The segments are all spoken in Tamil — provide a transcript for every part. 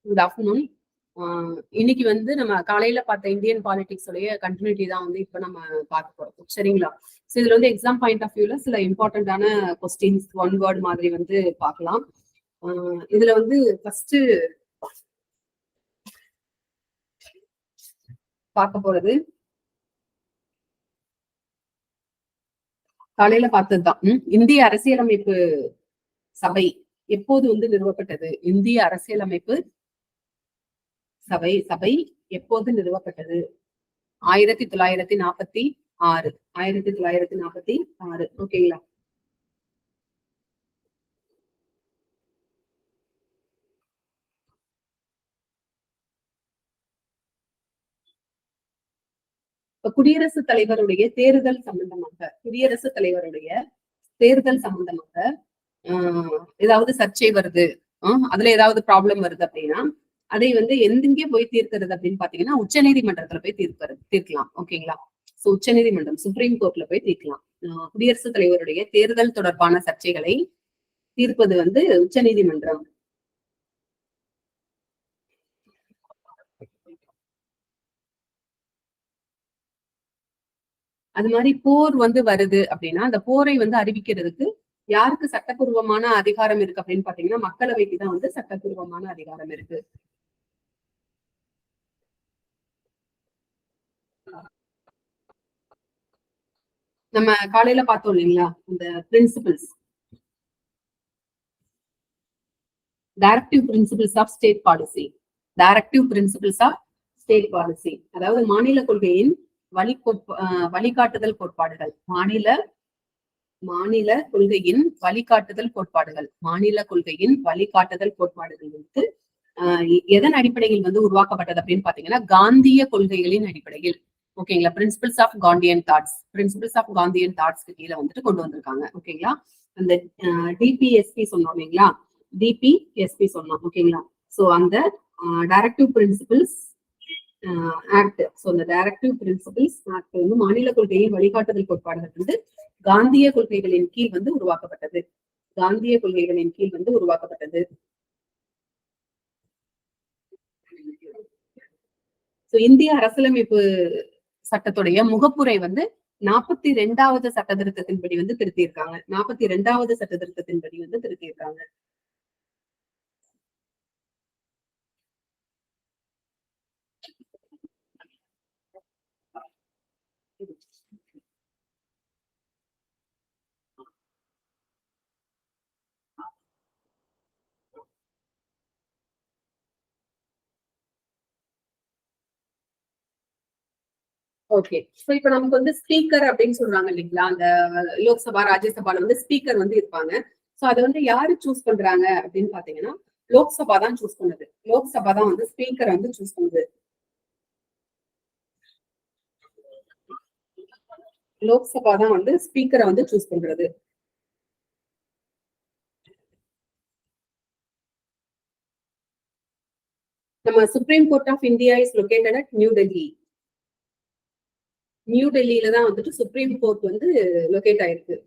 Good afternoon. இன்னைக்கு வந்து நம்ம காலையில பார்த்த இந்தியன் பாலிடிக்ஸ் உடைய கண்டினியூட்டி தான் வந்து இப்ப நம்ம பார்க்க போறோம். சரிங்களா? ஸோ இதுல வந்து எக்ஸாம் பாயிண்ட் ஆஃப் வியூல சில இம்பார்ட்டன்டான கொஸ்டின்ஸ் ஒன் வேர்ட் மாதிரி வந்து பார்க்கலாம். இதுல வந்து ஃபர்ஸ்ட் பார்க்க போறது காலையில பார்த்ததுதான். இந்திய அரசியலமைப்பு சபை எப்போது வந்து நிறுவப்பட்டது? இந்திய அரசியலமைப்பு சபை எப்போது நிறுவப்பட்டது? 1946. 1946. ஓகேங்களா? குடியரசுத் தலைவருடைய தேர்தல் சம்பந்தமாக ஏதாவது சர்ச்சை வருது, அதுல ஏதாவது ப்ராப்ளம் வருது அப்படின்னா அதை வந்து எங்கே போய் தீர்க்கிறது அப்படின்னு பாத்தீங்கன்னா உச்ச நீதிமன்றத்துல போய் தீர்க்கலாம். ஓகேங்களா? சோ உச்ச நீதிமன்றம், சுப்ரீம் கோர்ட்ல போய் தீர்க்கலாம். குடியரசுத் தலைவருடைய தேர்தல் தொடர்பான சர்ச்சைகளை தீர்ப்பது வந்து உச்ச நீதிமன்றம். அது மாதிரி போர் வந்து வருது அப்படின்னா அந்த போரை வந்து அறிவிக்கிறதுக்கு யாருக்கு சட்டப்பூர்வமான அதிகாரம் இருக்கு அப்படின்னு பாத்தீங்கன்னா மக்களவைக்கு தான் வந்து சட்டப்பூர்வமான அதிகாரம் இருக்கு. நம்ம காலையில பார்த்தோம் இல்லைங்களா, இந்த principles, directive principles of state policy. அதாவது மாநில கொள்கையின் வழிகாட்டுதல் கோட்பாடுகள். மாநில கொள்கையின் வழிகாட்டுதல் கோட்பாடுகள் வந்து எதன் அடிப்படையில் வந்து உருவாக்கப்பட்டது அப்படின்னு பாத்தீங்கன்னா காந்திய கொள்கைகளின் அடிப்படையில். ஓகேங்களா? பிரின்சிபிள்ஸ் ஆஃப் காந்தியன் தாட்ஸ்க்கு கீழே வந்துட்டு கொண்டு வந்திருக்காங்க. ஓகேங்களா? அந்த டிபிஎஸ்பி சொன்னோம் இல்லைங்களா, சொன்னோம். ஓகேங்களா? சோ அந்த டைரக்டிவ் பிரின்சிபிள்ஸ் ஆக்ட், அந்த டைரக்டிவ் பிரின்சிபிள்ஸ் ஆக்ட் வந்து மாநில கொள்கையின் வழிகாட்டுதல் கோட்பாடுகள் வந்து காந்திய கொள்கைகளின் கீழ் வந்து உருவாக்கப்பட்டது. இந்திய அரசியலமைப்பு சட்டத்துடைய முகப்புரை வந்து 42வது சட்ட திருத்தத்தின்படி வந்து திருத்தியிருக்காங்க. ஓகே. சோ இப்ப நமக்கு வந்து ஸ்பீக்கர் அப்படின்னு சொல்றாங்க இல்லைங்களா, அந்த லோக்சபா ராஜ்யசபால வந்து ஸ்பீக்கர் வந்து இருப்பாங்க. சோ அதை வந்து யாரு சூஸ் பண்றாங்க அப்படின்னு பாத்தீங்கன்னா லோக்சபா தான் சூஸ் பண்ணுது. வந்து ஸ்பீக்கரை வந்து சூஸ் பண்ணுது. லோக்சபா தான் வந்து ஸ்பீக்கரை வந்து சூஸ் பண்றது. நம்ம Supreme Court of India is located at New டெல்லியில தான் வந்துட்டு சுப்ரீம் கோர்ட் வந்து லொகேட் ஆயிருக்கு.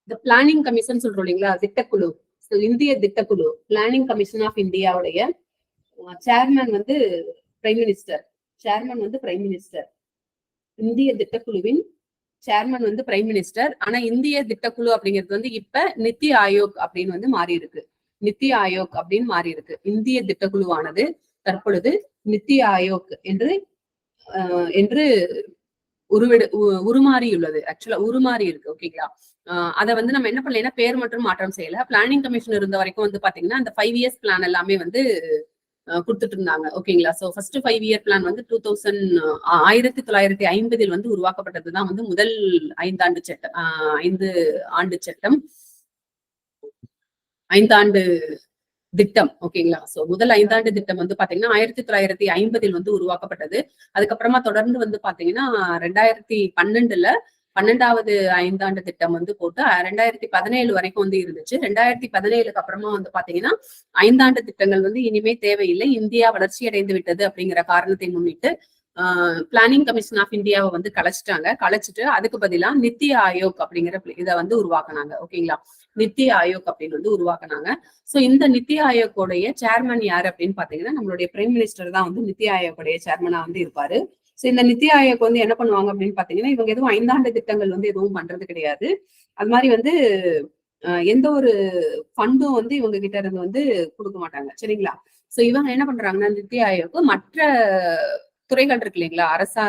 இந்த பிளானிங் கமிஷன் சொல்றோம் இல்லைங்களா, திட்டக்குழு, இந்திய திட்டக்குழு, பிளானிங் கமிஷன் ஆஃப் இந்தியாவுடைய சேர்மன் வந்து பிரைம் மினிஸ்டர். இந்திய திட்டக்குழுவின் சேர்மன் வந்து பிரைம் மினிஸ்டர். ஆனா இந்திய திட்டக்குழு அப்படிங்கிறது வந்து இப்ப நித்தி ஆயோக் அப்படின்னு வந்து மாறி இருக்கு. இந்திய திட்டக்குழுவானது தற்பொழுது நித்தி ஆயோக் என்று உருமாறியுள்ளது. ஆக்சுவலா உருமாறி இருக்கு. ஓகேங்களா? அதை வந்து நம்ம என்ன பண்ணலைன்னா பேர் மட்டும் மாற்றம் செய்யல. பிளானிங் கமிஷன் இருந்த வரைக்கும் வந்து பாத்தீங்கன்னா அந்த 5 இயர்ஸ் பிளான் எல்லாமே வந்து கொடுத்துட்டு இருந்தாங்க. ஓகேங்களா? சோ ஃபர்ஸ்ட் 5 இயர் பிளான் வந்து 1950 வந்து உருவாக்கப்பட்டதுதான் வந்து முதல் 5 ஆண்டு சட்டம். 5 ஆண்டு திட்டம். ஓகேங்களா. சோ முதல் 5 ஆண்டு திட்டம் வந்து பாத்தீங்கன்னா 1950 வந்து உருவாக்கப்பட்டது. அதுக்கப்புறமா தொடர்ந்து வந்து பாத்தீங்கன்னா 2012 12வது 5 ஆண்டு திட்டம் வந்து போட்டு 2017 வரைக்கும் வந்து இருந்துச்சு. 2017க்கு அப்புறமா வந்து பாத்தீங்கன்னா 5 ஆண்டு திட்டங்கள் வந்து இனிமே தேவையில்லை, இந்தியா வளர்ச்சி அடைந்து விட்டது அப்படிங்கிற காரணத்தை முன்னிட்டு பிளானிங் கமிஷன் ஆஃப் இந்தியாவை வந்து கலைச்சிட்டு அதுக்கு பதிலா நித்தி ஆயோக் அப்படிங்கிற இதை வந்து உருவாக்குனாங்க. ஓகேங்களா. நித்தி ஆயோக் அப்படின்னு வந்து உருவாக்குனாங்க. சோ இந்த நித்தி ஆயோக்குடைய சேர்மன் யாரு அப்படின்னு பாத்தீங்கன்னா நம்மளுடைய பிரைம் மினிஸ்டர் தான் வந்து நித்தி ஆயோக்குடைய சேர்மனா வந்து இருப்பாரு. சோ இந்த நித்தி ஆயோக் வந்து என்ன பண்ணுவாங்க அப்படின்னு பாத்தீங்கன்னா இவங்க எதுவும் 5 ஆண்டு திட்டங்கள் வந்து எதுவும் பண்றது கிடையாது. அது மாதிரி வந்து எந்த ஒரு ஃபண்டும் வந்து இவங்க கிட்ட இருந்து வந்து கொடுக்க மாட்டாங்க. சரிங்களா. சோ இவங்க என்ன பண்றாங்கன்னா நித்தி ஆயோக் மற்ற துறைகள் இருக்கு இல்லைங்களா,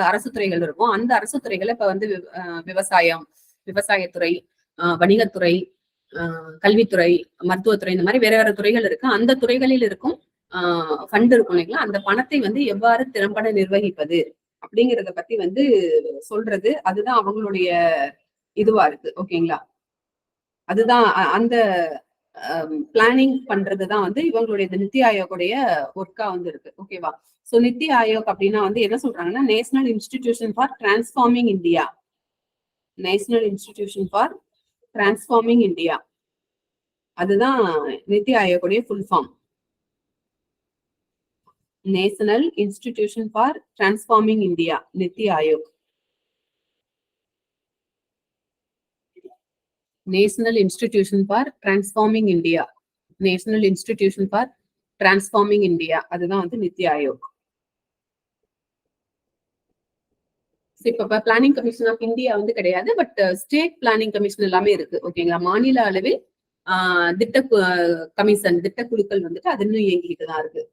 அரசு துறைகள் இருக்கும். அந்த அரசு துறைகளை இப்ப வந்து விவசாயத்துறை, வணிகத்துறை, கல்வித்துறை, மருத்துவத்துறை, இந்த மாதிரி வேற வேற துறைகள் இருக்கு. அந்த துறைகளில் இருக்கும் ஃபண்ட் இருக்கும் இல்லைங்களா, அந்த பணத்தை வந்து எவ்வாறு திறம்பட நிர்வகிப்பது அப்படிங்கறத பத்தி வந்து சொல்றது. அதுதான் அவங்களுடைய இதுவா இருக்கு. ஓகேங்களா. அதுதான் அந்த பிளானிங் பண்றதுதான் வந்து இவங்களுடைய நித்தி ஆயோக்குடைய ஒர்க்கா வந்து இருக்கு. ஓகேவா. சோ நித்தி ஆயோக் அப்படின்னா வந்து என்ன சொல்றாங்கன்னா national institution for transforming India. National institution for transforming India, அதுதான் நித்தி ஆயோக்குடைய full form. National institution for transforming India, NITI Aayog. National institution for transforming India, national institution for transforming India, அதுதான் வந்து நித்தி ஆயோக். இப்ப பிளானிங் கமிஷன் ஆஃப் இந்தியா வந்து கிடையாது, பட் ஸ்டேட் பிளானிங் கமிஷன் எல்லாமே இருக்கு. ஓகேங்களா. மாநில அளவில் திட்ட கமிஷன், திட்ட குழுக்கள் வந்துட்டு அது இன்னும் இயங்கிட்டு தான் இருக்கு.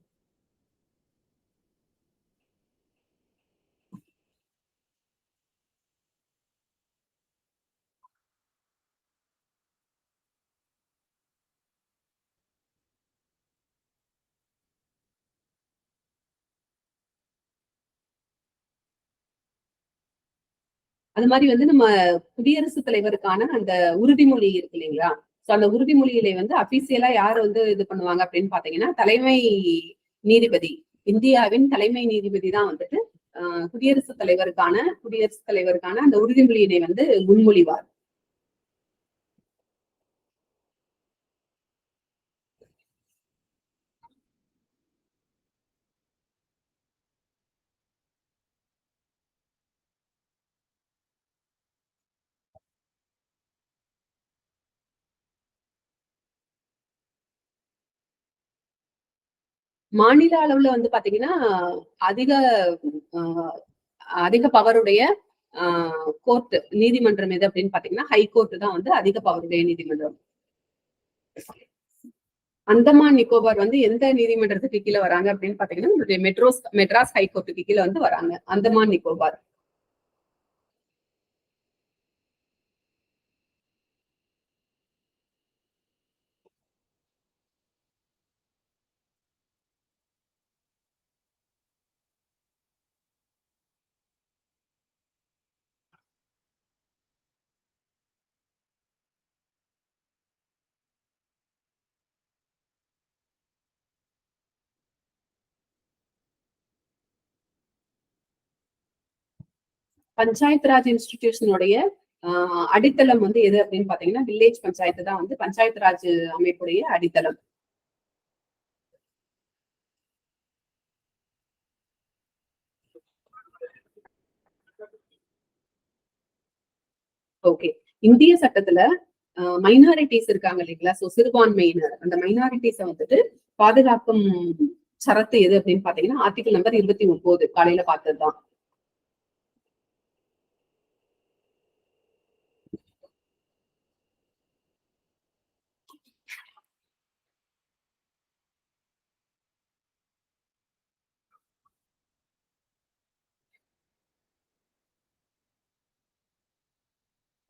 அது மாதிரி வந்து நம்ம குடியரசுத் தலைவருக்கான அந்த உறுதிமொழி இருக்கு இல்லைங்களா. சோ அந்த உறுதிமொழியில வந்து அபிஷியலா யார் வந்து இது பண்ணுவாங்க அப்படின்னு பாத்தீங்கன்னா தலைமை நீதிபதி, இந்தியாவின் தலைமை நீதிபதி தான் வந்துட்டு குடியரசுத் தலைவருக்கான அந்த உறுதிமொழியினை வந்து முன்மொழிவார். மாநில அளவுல வந்து பாத்தீங்கன்னா அதிக அதிக பவருடைய கோர்ட் நீதிமன்றம் எது அப்படின்னு பாத்தீங்கன்னா ஹை கோர்ட் தான் வந்து அதிக பவருடைய நீதிமன்றம். அந்தமான் நிக்கோபார் வந்து எந்த நீதிமன்றத்துக்கு கீழே வராங்க அப்படின்னு பாத்தீங்கன்னா மெட்ராஸ் ஹைகோர்ட்டுக்கு கீழே வந்து வராங்க அந்தமான் நிக்கோபார். பஞ்சாயத்து ராஜ் இன்ஸ்டிடியூஷனுடைய அடித்தளம் வந்து எது அப்படின்னு பாத்தீங்கன்னா வில்லேஜ் பஞ்சாயத்து தான் வந்து பஞ்சாயத்து ராஜ் அமைப்புடைய அடித்தளம். ஓகே. இந்திய சட்டத்துல மைனாரிட்டிஸ் இருக்காங்க இல்லைங்களா. சோ சிறுபான்மையினர், அந்த மைனாரிட்டிஸ வந்துட்டு பாதுகாக்கும் சரத்து எது அப்படின்னு பாத்தீங்கன்னா ஆர்டிகல் நம்பர் 29 காலையில பார்த்ததுதான்.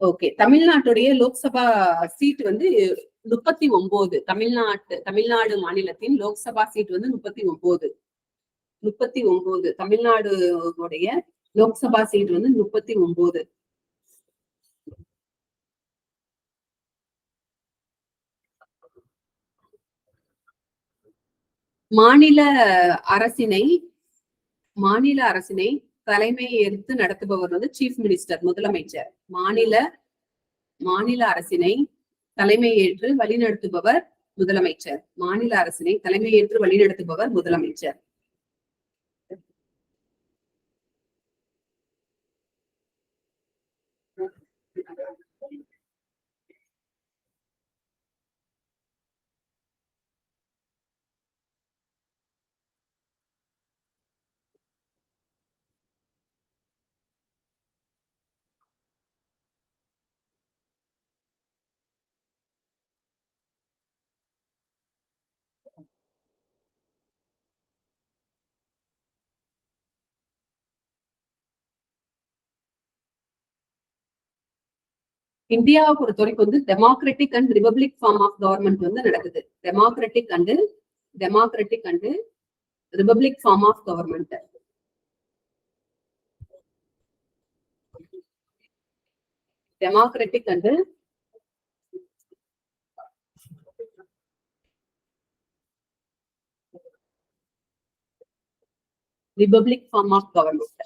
ஓகே. தமிழ்நாட்டுடைய லோக்சபா சீட் வந்து 39. தமிழ்நாடு மாநிலத்தின் லோக்சபா சீட் வந்து 39. தமிழ்நாடுடைய லோக்சபா சீட் வந்து 39. மாநில அரசினை தலைமை ஏற்று நடத்துபவர் வந்து சீஃப் மினிஸ்டர், முதலமைச்சர். மாநில அரசினை தலைமை ஏற்று வழிநடத்துபவர் முதலமைச்சர். மாநில அரசினை தலைமை ஏற்று வழிநடத்துபவர் முதலமைச்சர். இந்தியாவை பொறுத்த வரைக்கும் வந்து democratic and republic form of government வந்து நடக்குது. Democratic and republic form of government. Democratic and republic form of government.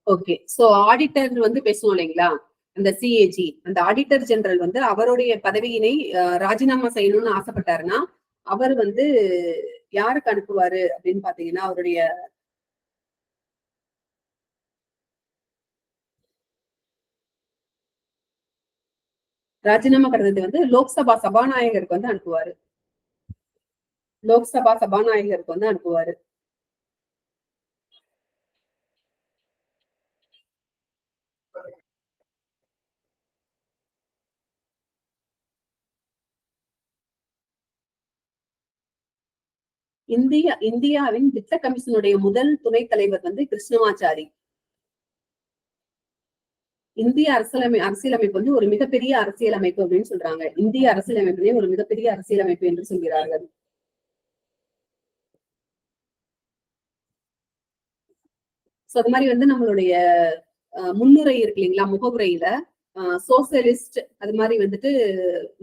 Okay, so auditor வந்து பேசுவோம் இல்லைங்களா, அந்த சிஏஜி, அந்த ஆடிட்டர் ஜெனரல் வந்து அவருடைய பதவியினை ராஜினாமா செய்யணும்னு ஆசைப்பட்டாருன்னா அவர் வந்து யாருக்கு அனுப்புவாரு அப்படின்னு பாத்தீங்கன்னா, அவருடைய ராஜினாமா கடிதத்தை வந்து லோக்சபா சபாநாயகருக்கு வந்து அனுப்புவாரு. லோக்சபா சபாநாயகருக்கு வந்து அனுப்புவாரு. இந்தியாவின் திட்ட கமிஷனுடைய முதல் துணைத் தலைவர் வந்து கிருஷ்ணமாச்சாரி. இந்திய அரசியலமைப்பு வந்து ஒரு மிகப்பெரிய அரசியலமைப்பு அப்படின்னு சொல்றாங்க. இந்திய அரசியலமைப்பிலே ஒரு மிகப்பெரிய அரசியலமைப்பு என்று சொல்கிறார்கள். சோ அது மாதிரி வந்து நம்மளுடைய முன்னுரை இருக்கு இல்லைங்களா, முகவுரையில சோசியலிஸ்ட் அது மாதிரி வந்துட்டு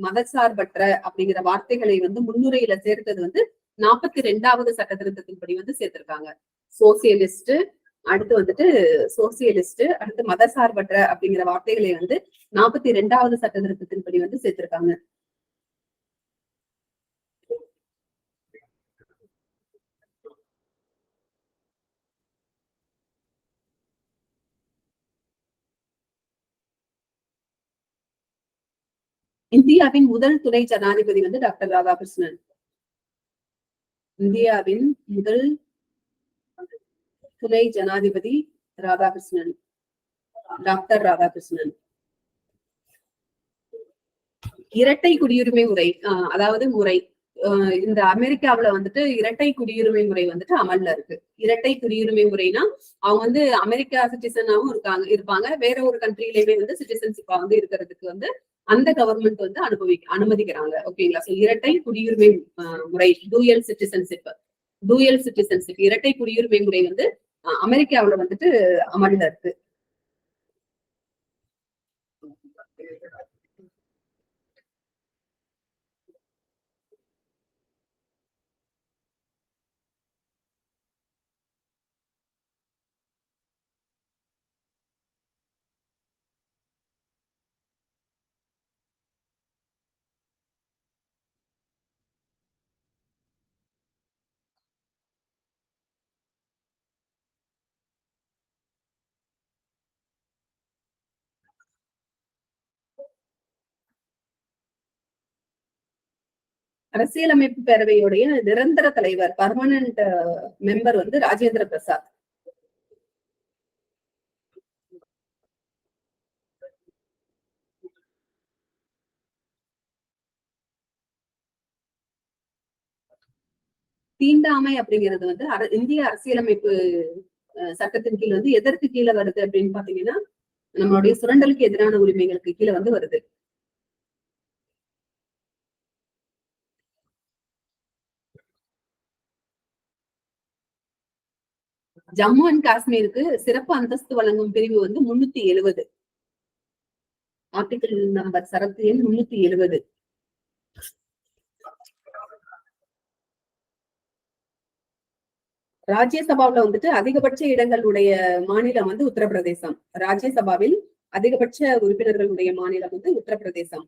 மதசார்பற்ற அப்படிங்கிற வார்த்தைகளை வந்து முன்னுரையில சேர்த்தது வந்து 42வது சட்ட திருத்தத்தின்படி வந்து சேர்த்திருக்காங்க. சோசியலிஸ்ட், அடுத்து வந்துட்டு அடுத்து மதசார்பற்ற அப்படிங்கிற வார்த்தைகளை வந்து 42வது சட்ட திருத்தத்தின்படி வந்து சேர்த்திருக்காங்க. இந்தியாவின் முதல் துணை ஜனாதிபதி வந்து டாக்டர் ராதாகிருஷ்ணன். இந்தியாவின் முதல் துணை ஜனாதிபதி ராதாகிருஷ்ணன், டாக்டர் ராதாகிருஷ்ணன். இரட்டை குடியுரிமை முறை, அதாவது முறை இந்த அமெரிக்காவுல வந்துட்டு இரட்டை குடியுரிமை முறை வந்துட்டு அமல்ல இருக்கு. இரட்டை குடியுரிமை முறைனா அவங்க வந்து அமெரிக்கா சிட்டிசனாவும் இருப்பாங்க, வேற ஒரு கண்ட்ரிலயுமே வந்து சிட்டிசன்ஷிப்பா வந்து இருக்கிறதுக்கு வந்து அந்த கவர்மெண்ட் வந்து அனுமதிக்கிறாங்க. ஓகேங்களா, சோ இரட்டை குடியுரிமை முறை, டூயல் சிட்டிசன்ஷிப், இரட்டை குடியுரிமை முறை வந்து அமெரிக்காவுல வந்துட்டு அமல்ல இருக்கு. அரசியலமைப்பு பேரவையுடைய நிரந்தர தலைவர், பர்மனன்ட் மெம்பர் வந்து ராஜேந்திர பிரசாத். தீண்டாமை அப்படிங்கிறது வந்து இந்திய அரசியலமைப்பு சட்டத்தின் கீழ் வந்து எதற்கு கீழே வருது அப்படின்னு பாத்தீங்கன்னா, நம்மளுடைய சுரண்டலுக்கு எதிரான உரிமைகளுக்கு கீழே வந்து வருது. ஜம்மு அண்ட் காஷ்மீருக்கு சிறப்பு அந்தஸ்து வழங்கும் பிரிவு வந்து 370. ஆர்டிகிள் நம்பர் சரத்து எண் 370. ராஜ்யசபாவில வந்துட்டு அதிகபட்ச இடங்களுடைய மாநிலம் வந்து உத்தரப்பிரதேசம். ராஜ்யசபாவில் அதிகபட்ச உறுப்பினர்களுடைய மாநிலம் வந்து உத்தரப்பிரதேசம்.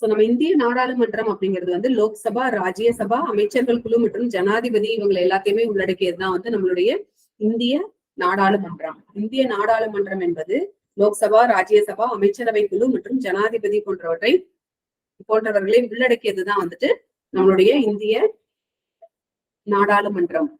நம்ம இந்திய நாடாளுமன்றம் அப்படிங்கிறது வந்து லோக்சபா, ராஜ்யசபா, அமைச்சர்கள் குழு மற்றும் ஜனாதிபதி இவங்களை எல்லாத்தையுமே உள்ளடக்கியதுதான் வந்து நம்மளுடைய இந்திய நாடாளுமன்றம். இந்திய நாடாளுமன்றம் என்பது லோக்சபா, ராஜ்யசபா, அமைச்சரவை குழு மற்றும் ஜனாதிபதி போன்றவர்களை உள்ளடக்கியதுதான் வந்துட்டு நம்மளுடைய இந்திய நாடாளுமன்றம்.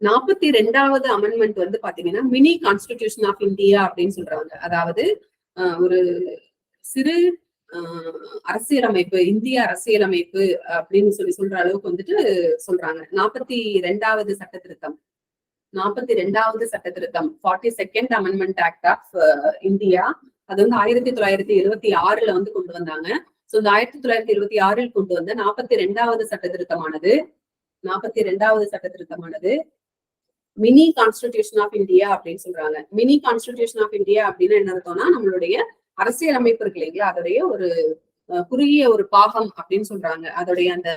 நாற்பத்தி ரெண்டாவது அமெண்ட்மெண்ட் வந்து பாத்தீங்கன்னா மினி கான்ஸ்டிடியூஷன் ஆஃப் இந்தியா அப்படின்னு சொல்றாங்க. அதாவது ஒரு சிறு அரசியலமைப்பு, இந்திய அரசியலமைப்பு அப்படின்னு சொல்ற அளவுக்கு வந்துட்டு சொல்றாங்க. 42வது சட்ட திருத்தம் 42nd amendment act of India. அது வந்து 1976 வந்து கொண்டு வந்தாங்க. சோ இந்த 1976 கொண்டு வந்த 42வது சட்ட திருத்தமானது மினி கான்ஸ்டிடியூஷன் ஆஃப் இந்தியா அப்படின்னு சொல்றாங்க. மினி கான்ஸ்டிடியூஷன் ஆஃப் இந்தியா அப்படின்னு என்ன அர்த்தம்னா நம்மளுடைய அரசியலமைப்பு இருக்கு இல்லைங்களா, அதோடைய ஒரு குறுகிய ஒரு பாகம் அப்படின்னு சொல்றாங்க. அதோடைய அந்த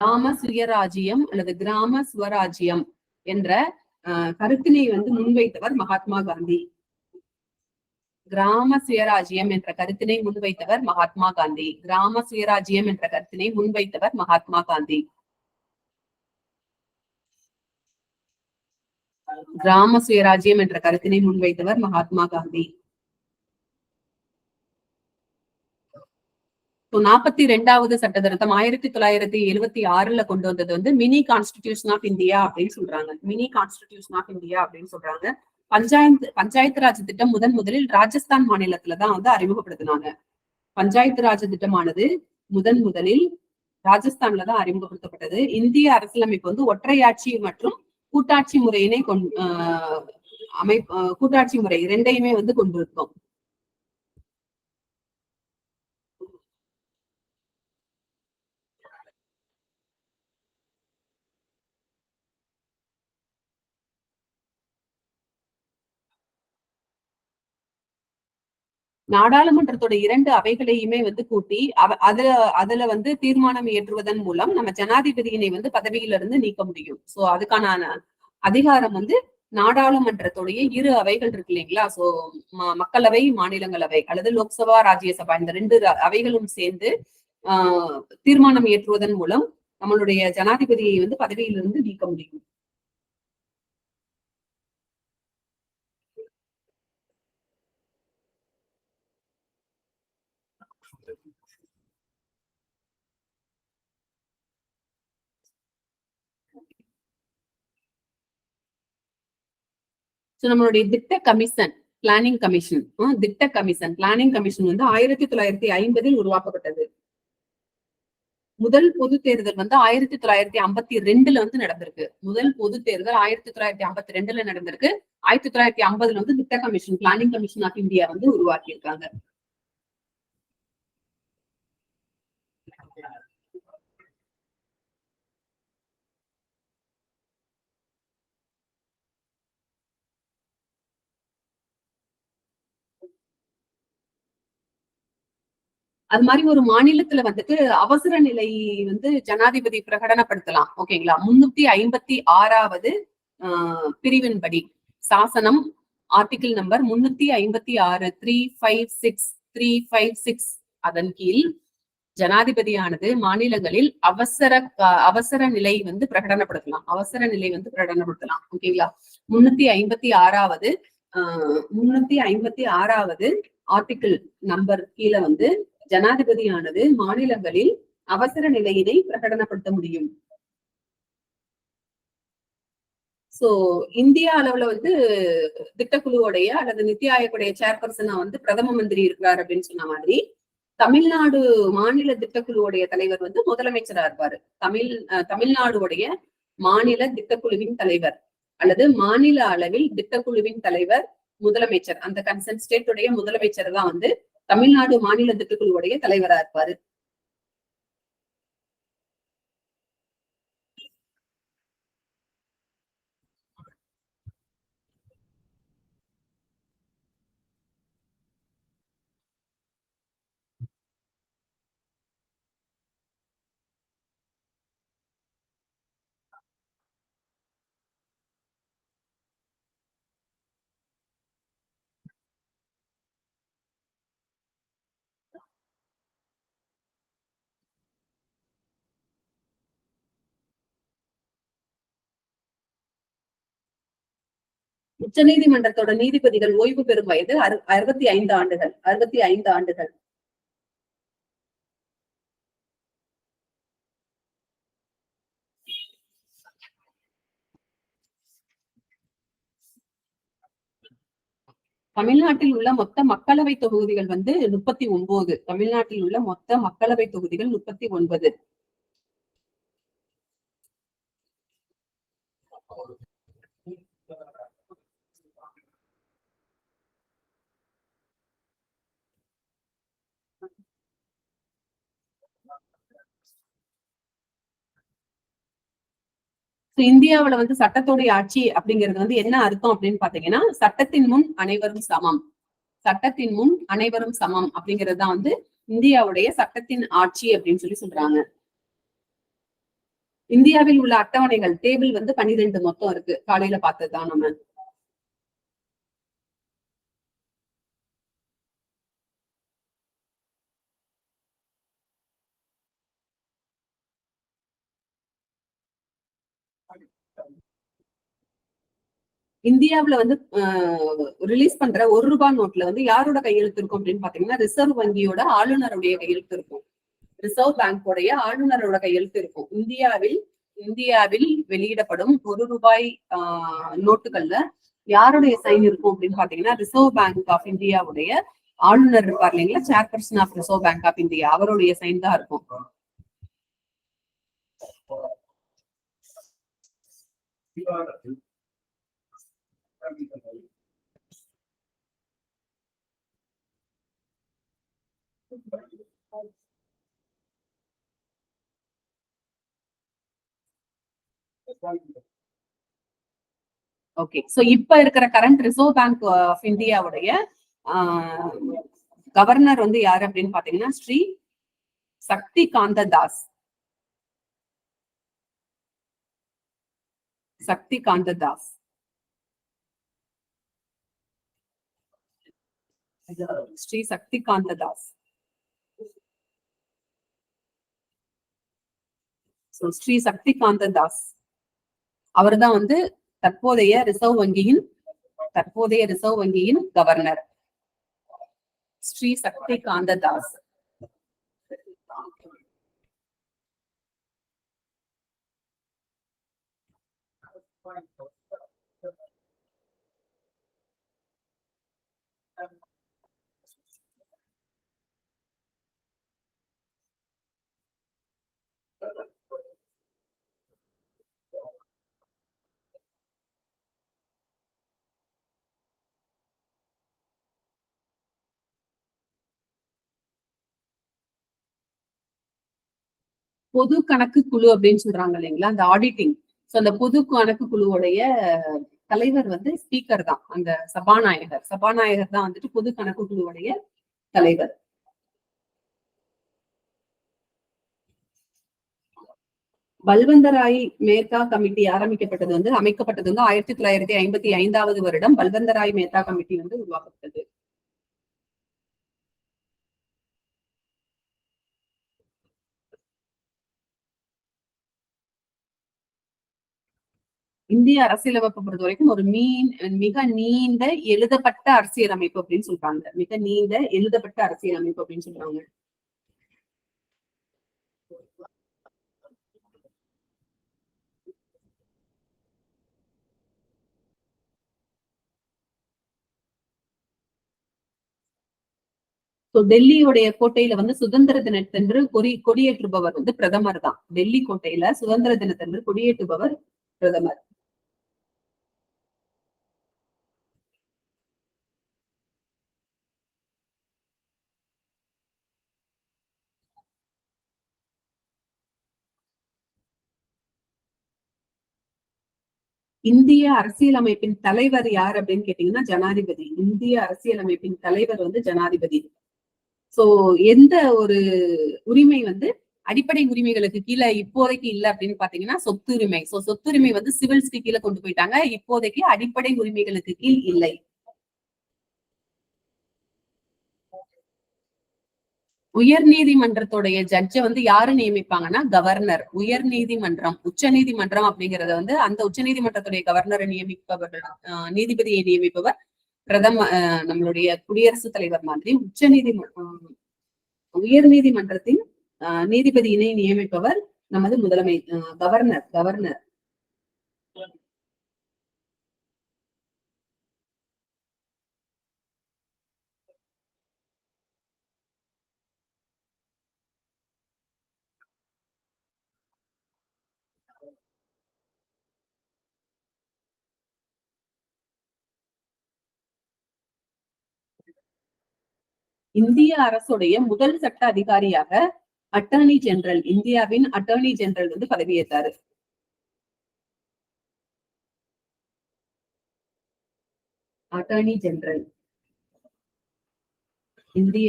கிராம சுயராஜ்யம் அல்லது கிராம ஸ்வராஜ்யம் என்ற கருத்தினை வந்து முன்வைத்தவர் மகாத்மா காந்தி. கிராம சுயராஜ்யம் என்ற கருத்தினை முன்வைத்தவர் மகாத்மா காந்தி. கிராம சுயராஜ்யம் என்ற கருத்தினை முன்வைத்தவர் மகாத்மா காந்தி. கிராம சுயராஜ்யம் என்ற கருத்தினை முன்வைத்தவர் மகாத்மா காந்தி. 42வது சட்ட திருத்தம் 1976ல கொண்டு வந்தது வந்து மினி கான்ஸ்டிடியூஷன் ஆஃப் இந்தியா அப்படின்னு சொல்றாங்க. மினி கான்ஸ்டிடியூஷன் ஆஃப் இந்தியா அப்படின்னு சொல்றாங்க. பஞ்சாயத்து ராஜ் திட்டம் முதலில் ராஜஸ்தான் மாநிலத்துலதான் வந்து அறிமுகப்படுத்தினாங்க. பஞ்சாயத்து ராஜ் திட்டமானது முதலில் ராஜஸ்தான்ல தான் அறிமுகப்படுத்தப்பட்டது. இந்திய அரசியலமைப்பு வந்து ஒற்றையாட்சி மற்றும் கூட்டாட்சி முறையினை கூட்டாட்சி முறை இரண்டையுமே வந்து கொண்டிருக்கும். நாடாளுமன்றத்தோட 2 அவைகளையுமே வந்து கூட்டி அதுல வந்து தீர்மானம் இயற்றுவதன் மூலம் நம்ம ஜனாதிபதியினை வந்து பதவியிலிருந்து நீக்க முடியும். சோ அதுக்கான அதிகாரம் வந்து நாடாளுமன்றத்துடைய 2 அவைகள் இருக்கு இல்லைங்களா? சோ மக்களவை, மாநிலங்களவை அல்லது லோக்சபா, ராஜ்யசபா இந்த 2 அவைகளும் சேர்ந்து தீர்மானம் இயற்றுவதன் மூலம் நம்மளுடைய ஜனாதிபதியை வந்து பதவியிலிருந்து நீக்க முடியும். நம்மளுடைய திட்ட கமிஷன், பிளானிங் கமிஷன், திட்ட கமிஷன், பிளானிங் கமிஷன் வந்து 1950 உருவாக்கப்பட்டது. முதல் பொது தேர்தல் வந்து 1952 வந்து நடந்திருக்கு. முதல் பொது தேர்தல் 1952 நடந்திருக்கு. 1950 வந்து திட்ட commission, planning commission of India வந்து உருவாக்கி இருக்காங்க. அது மாதிரி ஒரு மாநிலத்துல வந்துட்டு அவசர நிலை வந்து ஜனாதிபதி பிரகடனப்படுத்தலாம். ஓகேங்களா? 356வது பிரிவின்படி சாசனம் ஆர்டிகிள் நம்பர் 356 356 அதன் கீழ் ஜனாதிபதியானது மாநிலங்களில் அவசர நிலை வந்து பிரகடனப்படுத்தலாம். அவசர நிலை வந்து பிரகடனப்படுத்தலாம். ஓகேங்களா? 356வது ஆர்டிகிள் நம்பர் கீழே வந்து ஜனாதிபதியானது மாநிலங்களில் அவசர நிலையினை பிரகடனப்படுத்த முடியும். சோ இந்தியா அளவுல வந்து திட்டக்குழுவோடைய அல்லது நித்தி ஆயோக்குடைய சேர்பர்சனா வந்து பிரதம மந்திரி இருக்கிறார் அப்படின்னு சொன்ன மாதிரி, தமிழ்நாடு மாநில திட்டக்குழுவுடைய தலைவர் வந்து முதலமைச்சரா இருப்பாரு. தமிழ்நாடுடைய மாநில திட்டக்குழுவின் தலைவர் அல்லது மாநில அளவில் திட்டக்குழுவின் தலைவர் முதலமைச்சர், அந்த கன்சர்ன் ஸ்டேட்டுடைய முதலமைச்சர் தான் வந்து தமிழ்நாடு மாநில திட்டக்குழுவுடைய தலைவரா இருப்பாரு. உச்ச நீதிமன்றத்தோட நீதிபதிகள் ஓய்வு பெறும் வயது 65 ஆண்டுகள். 65 ஆண்டுகள். தமிழ்நாட்டில் உள்ள மொத்த மக்களவை தொகுதிகள் வந்து 39. தமிழ்நாட்டில் உள்ள மொத்த மக்களவை தொகுதிகள் 39. இந்தியாவுல வந்து சட்டத்தோடைய ஆட்சி அப்படிங்கிறது வந்து என்ன அர்த்தம் அப்படின்னு பாத்தீங்கன்னா, சட்டத்தின் முன் அனைவரும் சமம். சட்டத்தின் முன் அனைவரும் சமம் அப்படிங்கிறது தான் வந்து இந்தியாவுடைய சட்டத்தின் ஆட்சி அப்படின்னு சொல்றாங்க. இந்தியாவில் உள்ள அட்டவணைகள் டேபிள் வந்து 12 மொத்தம் இருக்கு. காலையில பார்த்ததுதான் நம்ம. இந்தியாவுல வந்து ரிலீஸ் பண்ற 1 ரூபாய் நோட்ல வந்து யாரோட கையெழுத்து இருக்கும் அப்படின்னு பாத்தீங்கன்னா ரிசர்வ் வங்கியோட ஆளுநருடைய கையெழுத்து இருக்கும். ரிசர்வ் பேங்கோடைய ஆளுநரோட கையெழுத்து இருக்கும். இந்தியாவில் வெளியிடப்படும் 1 ரூபாய் நோட்டுகள்ல யாருடைய சைன் இருக்கும் அப்படின்னு பாத்தீங்கன்னா ரிசர்வ் பேங்க் ஆஃப் இந்தியாவுடைய ஆளுநர் இருப்பார் இல்லைங்களா, chairperson of Reserve bank of India, அவருடைய சைன் தான் இருக்கும். ஓகே, சோ இப்ப இருக்கிற கரண்ட் ரிசர்வ் பேங்க் ஆஃப் இந்தியாவுடைய கவர்னர் வந்து யாரு அப்படின்னு பாத்தீங்கன்னா ஸ்ரீ சக்தி காந்த தாஸ். சக்தி காந்த தாஸ். ஸ்ரீ சக்தி காந்த தாஸ். ஸ்ரீ சக்தி காந்த தாஸ் அவர்தான் வந்து தற்போதைய ரிசர்வ் வங்கியின் கவர்னர். ஸ்ரீ சக்தி காந்த தாஸ். பொது கணக்கு குழு அப்படின்னு சொல்றாங்க இல்லைங்களா, அந்த ஆடிட்டிங். சோ அந்த பொது கணக்கு குழுவுடைய தலைவர் வந்து ஸ்பீக்கர் தான், அந்த சபாநாயகர் தான் வந்துட்டு பொது கணக்கு குழுவுடைய தலைவர். பல்வந்தராய் மேத்தா கமிட்டி அமைக்கப்பட்டது வந்து 1955 வருடம் பல்வந்தராய் மேத்தா கமிட்டி வந்து உருவாக்கப்பட்டது. இந்திய அரசியலமைப்பை பொறுத்த வரைக்கும் ஒரு மிக நீண்ட எழுதப்பட்ட அரசியலமைப்பு அப்படின்னு சொல்றாங்க. மிக நீண்ட எழுதப்பட்ட அரசியலமைப்பு அப்படின்னு சொல்றாங்க. டெல்லியுடைய கோட்டையில வந்து சுதந்திர தினத்தன்று கொடியேற்றுபவர் வந்து பிரதமர் தான். டெல்லி கோட்டையில சுதந்திர தினத்தன்று கொடியேற்றுபவர் பிரதமர். இந்திய அரசியலமைப்பின் தலைவர் யார் அப்படின்னு கேட்டீங்கன்னா ஜனாதிபதி. இந்திய அரசியலமைப்பின் தலைவர் வந்து ஜனாதிபதி. சோ எந்த ஒரு உரிமை வந்து அடிப்படை உரிமைகளுக்கு கீழே இப்போதைக்கு இல்ல அப்படின்னு பாத்தீங்கன்னா சொத்துரிமை. சோ சொத்துரிமை வந்து சிவில்ஸ்க்கு கீழே கொண்டு போயிட்டாங்க. இப்போதைக்கு அடிப்படை உரிமைகளுக்கு கீழ் இல்லை. உயர் நீதிமன்றத்துடைய ஜட்ஜ வந்து யாரு நியமிப்பாங்கன்னா கவர்னர். உயர் நீதிமன்றம், உச்ச நீதிமன்றம் அப்படிங்கறத வந்து அந்த உச்ச நீதிமன்றத்துடைய கவர்னரை நியமிப்பவர்கள், நீதிபதியை நியமிப்பவர் நம்மளுடைய குடியரசுத் தலைவர் மாதிரி. உயர் நீதிமன்றத்தின் நீதிபதியினை நியமிப்பவர் நமது கவர்னர். இந்திய அரசுடைய முதல் சட்ட அதிகாரியாக அட்டர்னி ஜெனரல், இந்தியாவின் அட்டர்னி ஜெனரல் வந்து பதவியேற்றாரு. அட்டர்னி ஜெனரல் இந்திய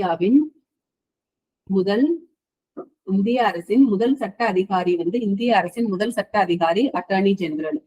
அரசின் முதல் சட்ட அதிகாரி வந்து இந்திய அரசின் முதல் சட்ட அதிகாரி அட்டர்னி ஜெனரல்.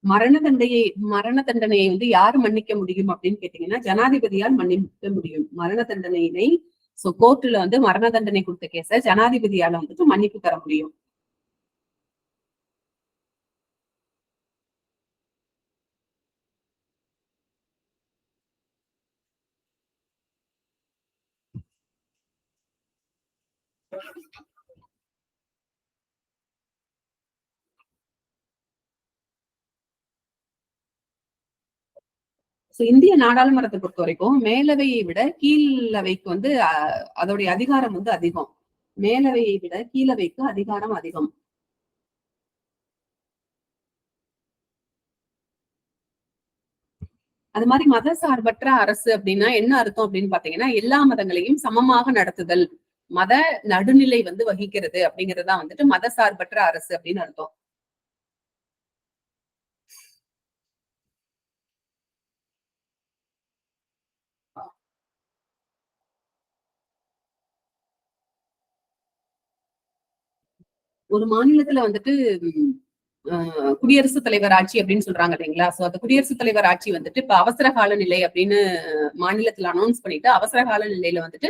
மரண தண்டனையை வந்து யாரு மன்னிக்க முடியும் அப்படின்னு கேட்டீங்கன்னா ஜனாதிபதியால் மன்னிக்க முடியும் மரண தண்டனையினை. சோ கோர்ட்ல வந்து மரண தண்டனை கொடுத்த கேஸ ஜனாதிபதியால வந்துட்டு மன்னிப்பு தர முடியும். இந்திய நாடாளுமன்றத்தை பொறுத்த வரைக்கும் மேலவையை விட கீழவைக்கு வந்து அதோடைய அதிகாரம் வந்து அதிகம். மேலவையை விட கீழவைக்கு அதிகாரம் அதிகம். அது மாதிரி மத சார்பற்ற அரசு அப்படின்னா என்ன அர்த்தம் அப்படின்னு பாத்தீங்கன்னா எல்லா மதங்களையும் சமமாக நடத்துதல், மத நடுநிலை வந்து வகிக்கிறது அப்படிங்கறதுதான் வந்துட்டு மத சார்பற்ற அரசு அப்படின்னு அர்த்தம். ஒரு மாநிலத்துல வந்துட்டு குடியரசுத் தலைவர் ஆட்சி அப்படின்னு சொல்றாங்க இல்லைங்களா? சோ அந்த குடியரசுத் தலைவர் ஆட்சி வந்துட்டு இப்ப அவசர கால நிலை அப்படின்னு மாநிலத்துல அனௌன்ஸ் பண்ணிட்டு அவசர கால நிலையில வந்துட்டு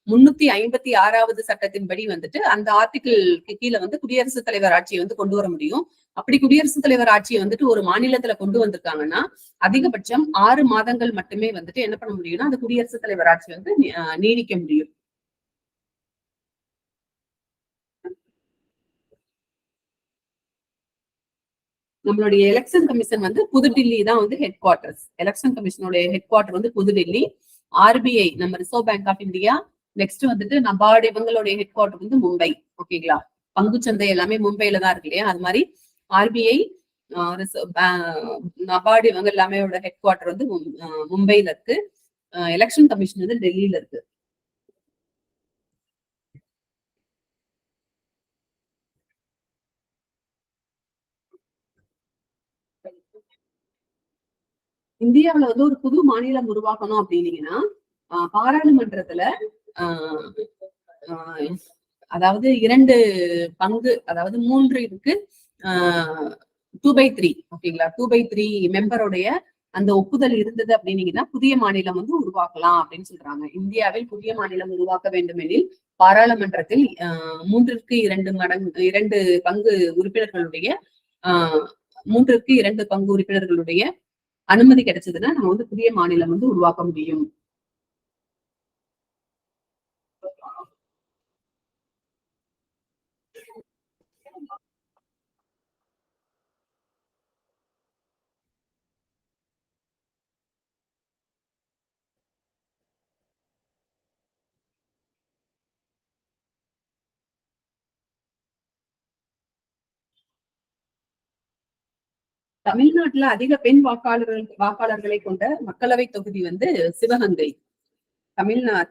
356வது சட்டத்தின்படி வந்துட்டு அந்த ஆர்டிகிள்க்கு கீழே வந்து குடியரசுத் தலைவர் ஆட்சியை வந்து கொண்டு வர முடியும். அப்படி குடியரசுத் தலைவர் ஆட்சியை வந்துட்டு ஒரு மாநிலத்துல கொண்டு வந்திருக்காங்கன்னா அதிகபட்சம் 6 மாதங்கள் மட்டுமே வந்துட்டு என்ன பண்ண முடியும்னா அந்த குடியரசுத் தலைவர் ஆட்சி வந்து நீடிக்க முடியும். நம்மளுடைய எலெக்ஷன் கமிஷன் வந்து புதுடில்லி தான் வந்து ஹெட் குவார்டர்ஸ். எலெக்ஷன் கமிஷனுடைய ஹெட் குவார்டர் வந்து புதுடில்லி. ஆர்பிஐ நம்ம reserve bank of India, next வந்துட்டு நபார்டு இவங்களுடைய ஹெட் குவார்டர் வந்து மும்பை. ஓகேங்களா? பங்குச்சந்தை எல்லாமே மும்பைல தான் இருக்கு இல்லையா? அது மாதிரி ஆர்பிஐ, நபார்டு இவங்க எல்லாமே ஹெட் குவார்டர் வந்து மும்பைல இருக்கு. எலெக்ஷன் கமிஷன் வந்து டெல்லியில இருக்கு. இந்தியாவில வந்து ஒரு புது மாநிலம் உருவாக்கணும் அப்படின்னீங்கன்னா பாராளுமன்றத்துல அதாவது 2 பங்கு, அதாவது 3 இருக்கு 2/3. ஓகேங்களா? 2/3 மெம்பருடைய அந்த ஒப்புதல் இருந்தது அப்படின்னீங்கன்னா புதிய மாநிலம் வந்து உருவாக்கலாம் அப்படின்னு சொல்றாங்க. இந்தியாவில் புதிய மாநிலம் உருவாக்க வேண்டும் எனில் பாராளுமன்றத்தில் 3/2 மடங்கு 2 பங்கு உறுப்பினர்களுடைய 3/2 பங்கு உறுப்பினர்களுடைய அனுமதி கிடைச்சதுன்னா நம்ம வந்து புதிய மாநிலம் வந்து உருவாக்க முடியும். தமிழ்நாட்டுல அதிக பெண் வாக்காளர்களை கொண்ட மக்களவை தொகுதி வந்து சிவகங்கை.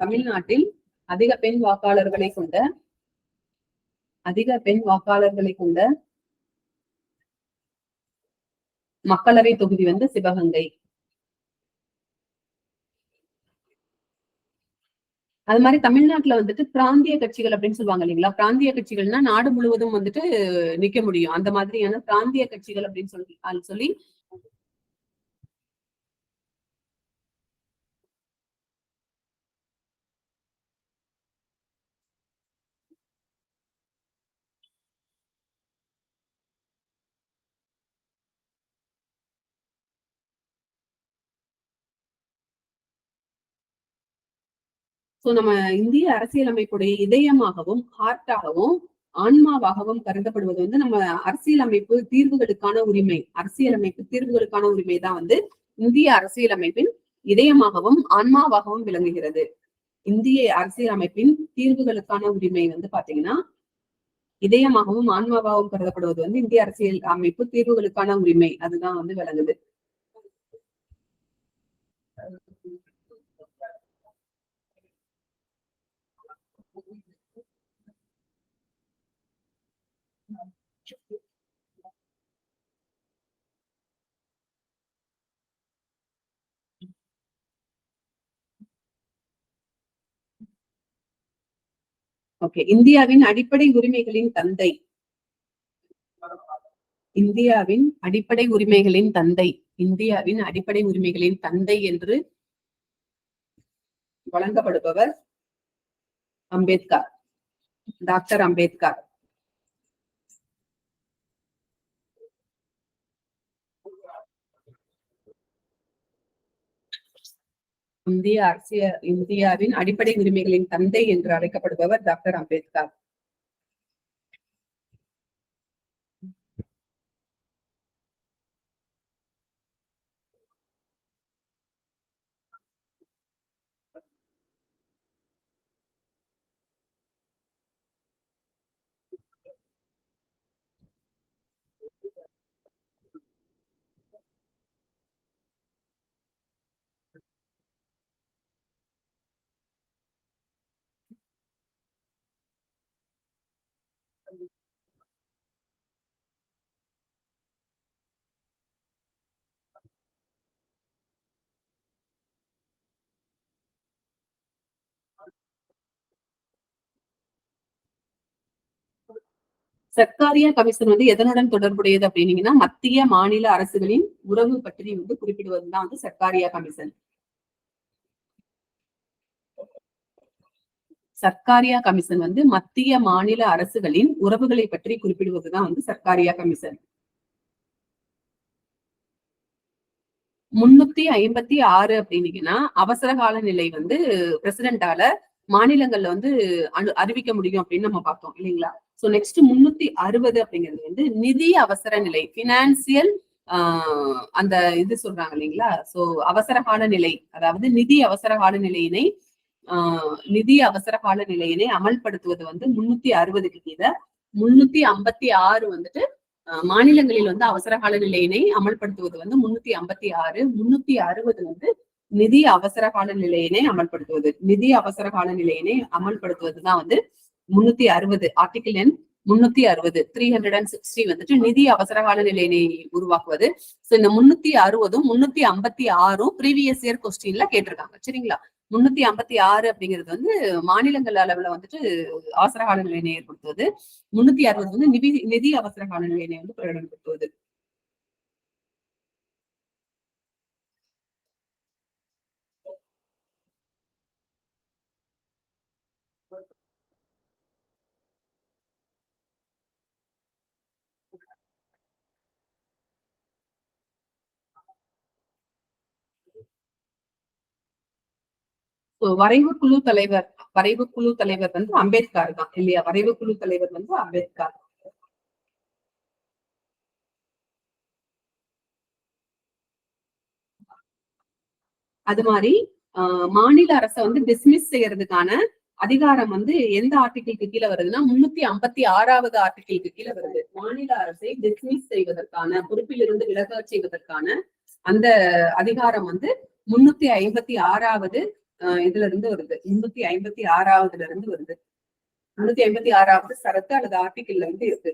தமிழ்நாட்டில் அதிக பெண் வாக்காளர்களை கொண்ட மக்களவை தொகுதி வந்து சிவகங்கை. அது மாதிரி தமிழ்நாட்டுல வந்துட்டு பிராந்திய கட்சிகள் அப்படின்னு சொல்லுவாங்க இல்லைங்களா? பிராந்திய கட்சிகள்னா நாடு முழுவதும் வந்துட்டு நிக்க முடியும். அந்த மாதிரியான பிராந்திய கட்சிகள் அப்படின்னு சொல்லி சோ நம்ம இந்திய அரசியலமைப்புடைய இதயமாகவும் ஹார்ட்டாகவும் ஆன்மாவாகவும் கருதப்படுவது வந்து நம்ம அரசியலமைப்பு தீர்வுகளுக்கான உரிமை தான் வந்து இந்திய அரசியலமைப்பின் இதயமாகவும் ஆன்மாவாகவும் விளங்குகிறது. இந்திய அரசியலமைப்பின் தீர்வுகளுக்கான உரிமை வந்து பாத்தீங்கன்னா இதயமாகவும் ஆன்மாவாகவும் கருதப்படுவது வந்து இந்திய அரசியல் அமைப்பு தீர்வுகளுக்கான உரிமை அதுதான் வந்து விளங்குது. ஓகே, இந்தியாவின் அடிப்படை உரிமைகளின் தந்தை இந்தியாவின் அடிப்படை உரிமைகளின் தந்தை, இந்தியாவின் அடிப்படை உரிமைகளின் தந்தை என்று வழங்கப்படுபவர் அம்பேத்கர், டாக்டர் அம்பேத்கர். இந்தியாவின் அடிப்படை உரிமைகளின் தந்தை என்று அழைக்கப்படுபவர் டாக்டர் அம்பேத்கர். சர்க்காரியா கமிஷன் வந்து எதனுடன் தொடர்புடையது அப்படின்னீங்கன்னா, மத்திய மாநில அரசுகளின் உறவு பற்றி வந்து குறிப்பிடுவதுதான் வந்து சர்க்காரியா கமிஷன். சர்க்காரியா கமிஷன் வந்து மத்திய மாநில அரசுகளின் உறவுகளை பற்றி குறிப்பிடுவதுதான் வந்து சர்க்காரியா கமிஷன். 356 அப்படின்னீங்கன்னா, அவசர கால நிலை வந்து பிரசிடென்டால மாநிலங்கள்ல வந்து அறிவிக்க முடியும் அப்படின்னு நம்ம பார்த்தோம் இல்லைங்களா? சோ நெக்ஸ்ட் 360 அப்படிங்கிறது வந்து நிதி அவசர நிலை, பினான்சியல் அந்த இது சொல்றாங்க இல்லைங்களா? சோ அவசர கால நிலை, அதாவது நிதி அவசர கால நிலையினை அமல்படுத்துவது வந்து 360க்கு கீழே. 356 வந்துட்டு மாநிலங்களில் வந்து அவசர கால நிலையினை அமல்படுத்துவது வந்து 356. 360 வந்து நிதி அவசர கால நிலையினை அமல்படுத்துவது. நிதி அவசர கால நிலையினை அமல்படுத்துவதுதான் வந்து 360. ஆர்டிகிள் எண் 360 360 வந்துட்டு நிதி அவசர கால நிலையினை உருவாக்குவது. சோ இந்த 360ம் 356ம் ப்ரீவியஸ் இயர் கொஸ்டின்ல கேட்டிருக்காங்க. சரிங்களா? 356 அப்படிங்கிறது வந்து மாநிலங்கள் அளவுல வந்துட்டு அவசர கால நிலையினை ஏற்படுத்துவது. 360 வந்து நிதி அவசர கால நிலையினை வந்து பிரகடனப்படுத்துவது. வரைவு குழு தலைவர் வந்து அம்பேத்கர் தான் இல்லையா? வரைவு குழு தலைவர் வந்து அம்பேத்கர். அது மாதிரி மாநில அரசை வந்து டிஸ்மிஸ் செய்யறதுக்கான அதிகாரம் வந்து எந்த ஆர்டிகிளுக்கு கீழே வருதுன்னா 356வது ஆர்டிகிளுக்கு கீழே வருது. மாநில அரசை டிஸ்மிஸ் செய்வதற்கான, பொறுப்பிலிருந்து விலக செய்வதற்கான அந்த அதிகாரம் வந்து 356வது இதுல இருந்து வருது. 356ல இருந்து வருது. 356வது சரத்து அல்லது ஆர்டிகிள்ல இருந்து இருக்கு.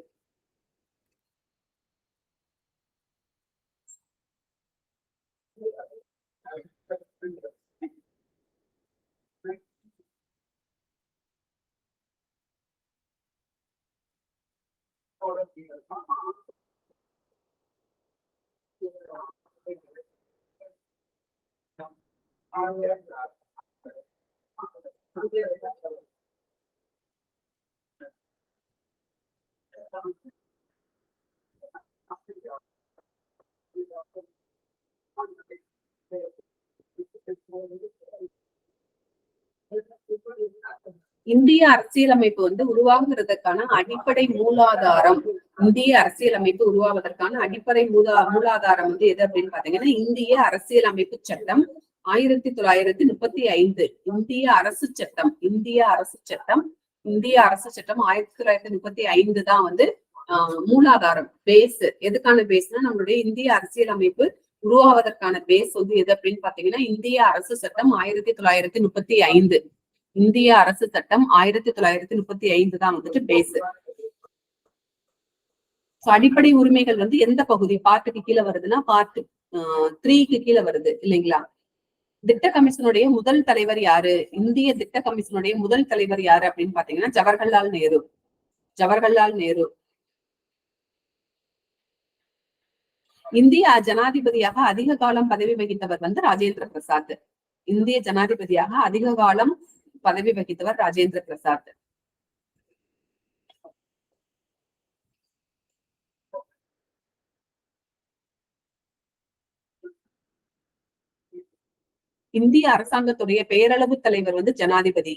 இந்திய அரசியலமைப்பு வந்து உருவாகுறதுக்கான அடிப்படை மூலாதாரம், இந்திய அரசியலமைப்பு உருவாவதற்கான அடிப்படை மூலாதாரம் வந்து எது அப்படின்னு பாத்தீங்கன்னா, இந்திய அரசியலமைப்பு சட்டம் 1935. இந்திய அரசு சட்டம் 1935 தான் வந்து மூலாதாரம், பேஸ். எதுக்கான பேஸ்னா, நம்மளுடைய இந்திய அரசியலமைப்பு உருவாவதற்கான பேஸ் வந்து எது அப்படின்னு பாத்தீங்கன்னா, இந்திய அரசு சட்டம் 1935. இந்திய அரசு சட்டம் 1935 தான் வந்துட்டு பேஸ். அடிப்படை உரிமைகள் வந்து எந்த பகுதி பார்ட்டுக்கு கீழே வருதுன்னா, பார்ட் 3க்கு கீழே வருது இல்லைங்களா? திட்ட கமிஷனுடைய முதல் தலைவர் யாரு? இந்திய திட்ட கமிஷனுடைய முதல் தலைவர் யாரு அப்படின்னு பாத்தீங்கன்னா, ஜவஹர்லால் நேரு. இந்திய ஜனாதிபதியாக அதிக காலம் பதவி வகித்தவர் வந்து ராஜேந்திர பிரசாத். இந்திய ஜனாதிபதியாக அதிக காலம் பதவி வகித்தவர் ராஜேந்திர பிரசாத். இந்திய அரசாங்கத்துடைய பெயரளவு தலைவர் வந்து ஜனாதிபதி.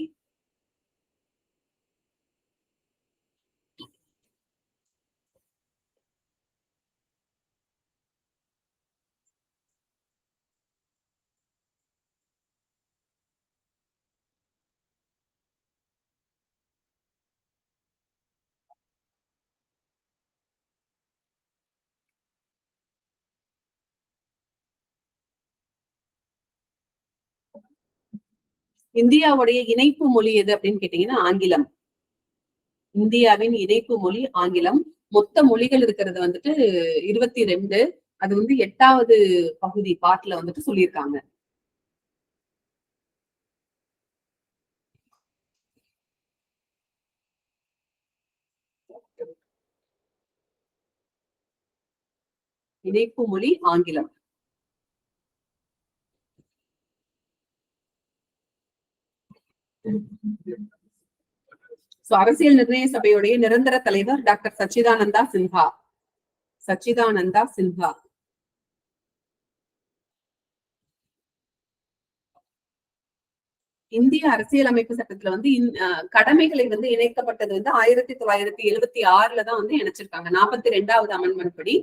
இந்தியாவுடைய இணைப்பு மொழி எது அப்படின்னு கேட்டீங்கன்னா ஆங்கிலம். இந்தியாவின் இணைப்பு மொழி ஆங்கிலம். மொத்த மொழிகள் இருக்கிறது வந்துட்டு 22. அது வந்து 8வது பகுதி பாட்டுல வந்துட்டு சொல்லியிருக்காங்க. இணைப்பு மொழி ஆங்கிலம். அரசியல் நிர்ணய சபையுடைய நிரந்தர தலைவர் டாக்டர் சச்சிதானந்தா சின்ஹா. சச்சிதானந்தா சின்ஹா. இந்திய அரசியலமைப்பு சட்டத்துல வந்து கடமைகளை வந்து இணைக்கப்பட்டது வந்து 1976 தான் வந்து இணைச்சிருக்காங்க. 42வது அமெண்ட்மெண்ட் படி.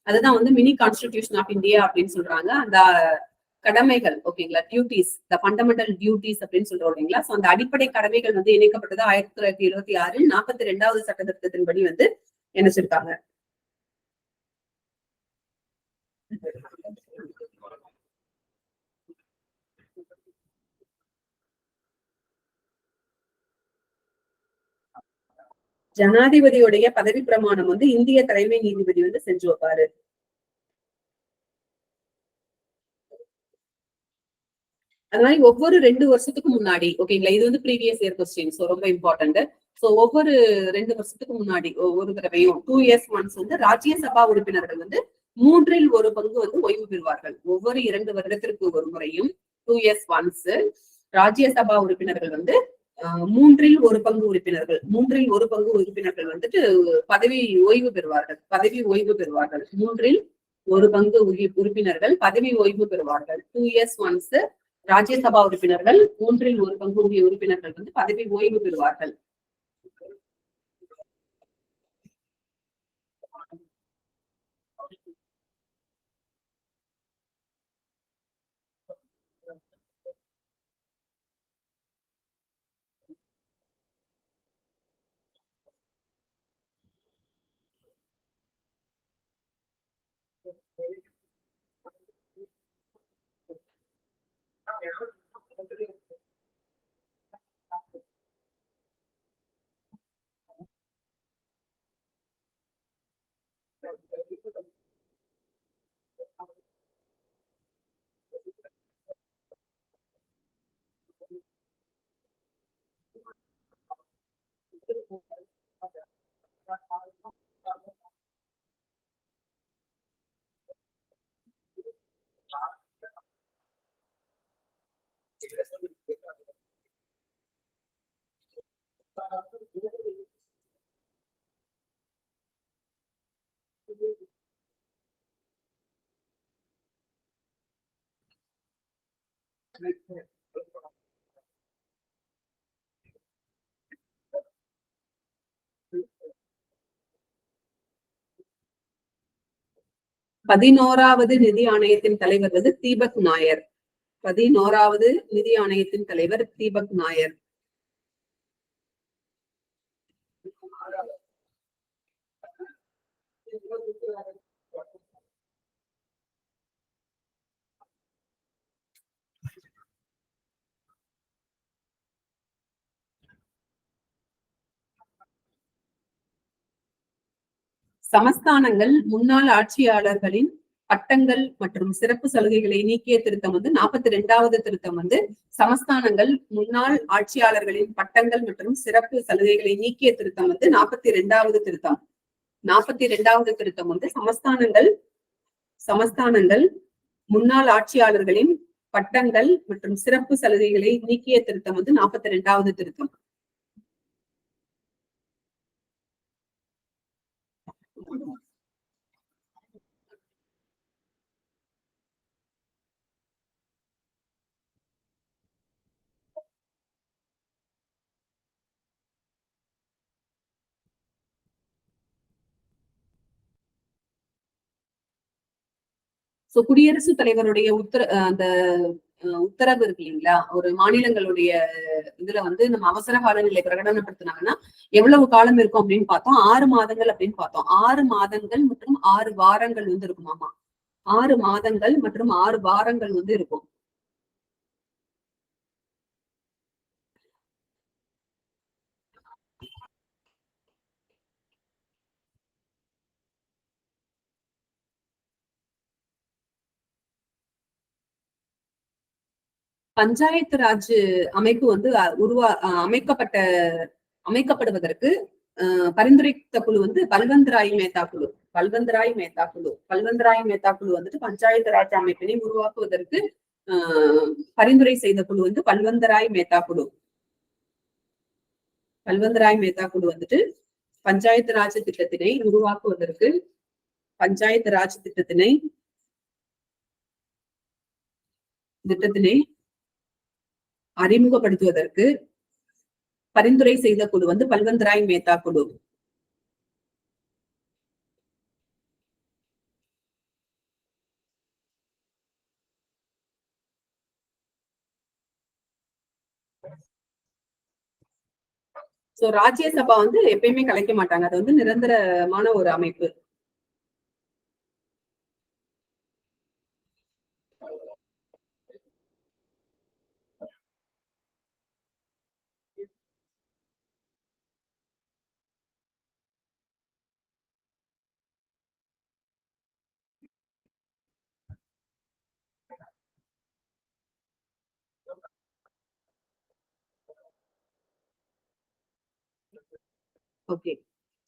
அதுதான் வந்து மினி கான்ஸ்டிடியூஷன் ஆஃப் இந்தியா அப்படின்னு சொல்றாங்க. அந்த கடமைகள் ஓகேங்களா, டியூட்டிஸ், த ஃபண்டமெண்டல் டியூட்டிஸ் அப்படின்னு சொல்றோம் இல்லைங்களா. சோ அந்த அடிப்படை கடமைகள் வந்து இணைக்கப்பட்டது 1976 42வது சட்ட திருத்தத்தின்படி வந்து இணைச்சிருக்காங்க. ஜனாதிபதியுடைய பதவி பிரமாணம் வந்து இந்திய தலைமை நீதிபதி வந்து செஞ்சு வைப்பாரு. அது மாதிரி ஒவ்வொரு 2 வருஷத்துக்கு முன்னாடி ஓகேங்களா, இது வந்து ப்ரீவியஸ் இயர் கொஸ்டின், சோ ரொம்ப இம்பார்ட்டன்ட். சோ ஒவ்வொரு 2 வருஷத்துக்கு முன்னாடி ஒரு தடவையும் 2 years once வந்து ராஜ்யசபா உறுப்பினர்கள் வந்து 3ல் 1 பங்கு வந்து ஓய்வு பெறுவார்கள். ஒவ்வொரு 2 வருடத்திற்கு ஒரு முறையும் 2 years once ராஜ்யசபா உறுப்பினர்கள் வந்து 3ல் 1 பங்கு உறுப்பினர்கள் 3ல் 1 பங்கு உறுப்பினர்கள் வந்துட்டு பதவி ஓய்வு பெறுவார்கள். 3ல் 1 பங்கு உறுப்பினர்கள் பதவி ஓய்வு பெறுவார்கள். 2 years once ராஜ்யசபா உறுப்பினர்கள் 3ல் 1 பங்கு உறுப்பினர்கள் வந்து பதவி ஓய்வு பெறுவார்கள். பதினோராவது நிதி ஆணையத்தின் தலைவர் வந்து தீபக் நாயர். 11வது நிதி ஆணையத்தின் தலைவர் தீபக் நாயர். சமஸ்தானங்கள் முன்னாள் ஆட்சியாளர்களின் பட்டங்கள் மற்றும் சிறப்பு சலுகைகளை நீக்கிய திருத்தம் வந்து 42வது திருத்தம் வந்து சமஸ்தானங்கள் முன்னாள் ஆட்சியாளர்களின் பட்டங்கள் மற்றும் சிறப்பு சலுகைகளை நீக்கிய திருத்தம் வந்து 42வது திருத்தம். 42வது திருத்தம் வந்து சமஸ்தானங்கள் சமஸ்தானங்கள், முன்னாள் ஆட்சியாளர்களின் பட்டங்கள் மற்றும் சிறப்பு சலுகைகளை நீக்கிய திருத்தம் வந்து 42வது திருத்தம். சோ குடியரசுத் தலைவருடைய அந்த உத்தரவு இருக்கு இல்லைங்களா, ஒரு மாநிலங்களுடைய இதுல வந்து நம்ம அவசர கால நிலை பிரகடனப்படுத்தினாங்கன்னா எவ்வளவு காலம் இருக்கும் அப்படின்னு பார்த்தோம். 6 மாதங்கள் அப்படின்னு பார்த்தோம். 6 மாதங்கள் மற்றும் 6 வாரங்கள் வந்து இருக்குமாமா. 6 மாதங்கள் மற்றும் 6 வாரங்கள் வந்து இருக்கும். பஞ்சாயத்து ராஜ் அமைப்பு வந்து அமைக்கப்படுவதற்கு பரிந்துரைத்த குழு வந்து பல்வந்த்ராய் மேத்தா குழு. பல்வந்த்ராய் மேத்தா குழு வந்துட்டு பஞ்சாயத்து ராஜ் அமைப்பினை உருவாக்குவதற்கு பரிந்துரை செய்த குழு வந்து பல்வந்த்ராய் மேத்தா குழு. பல்வந்த்ராய் மேத்தா குழு வந்துட்டு பஞ்சாயத்து ராஜ் திட்டத்தினை உருவாக்குவதற்கு பஞ்சாயத்து ராஜ் திட்டத்தினை அறிமுகப்படுத்துவதற்கு பரிந்துரை செய்த குழு வந்து பல்வந்த்ராய் மேத்தா குழு. சோ ராஜ்யசபா வந்து எப்பயுமே கலைக்க மாட்டாங்க. அது வந்து நிரந்தரமான ஒரு அமைப்பு. ஓகே.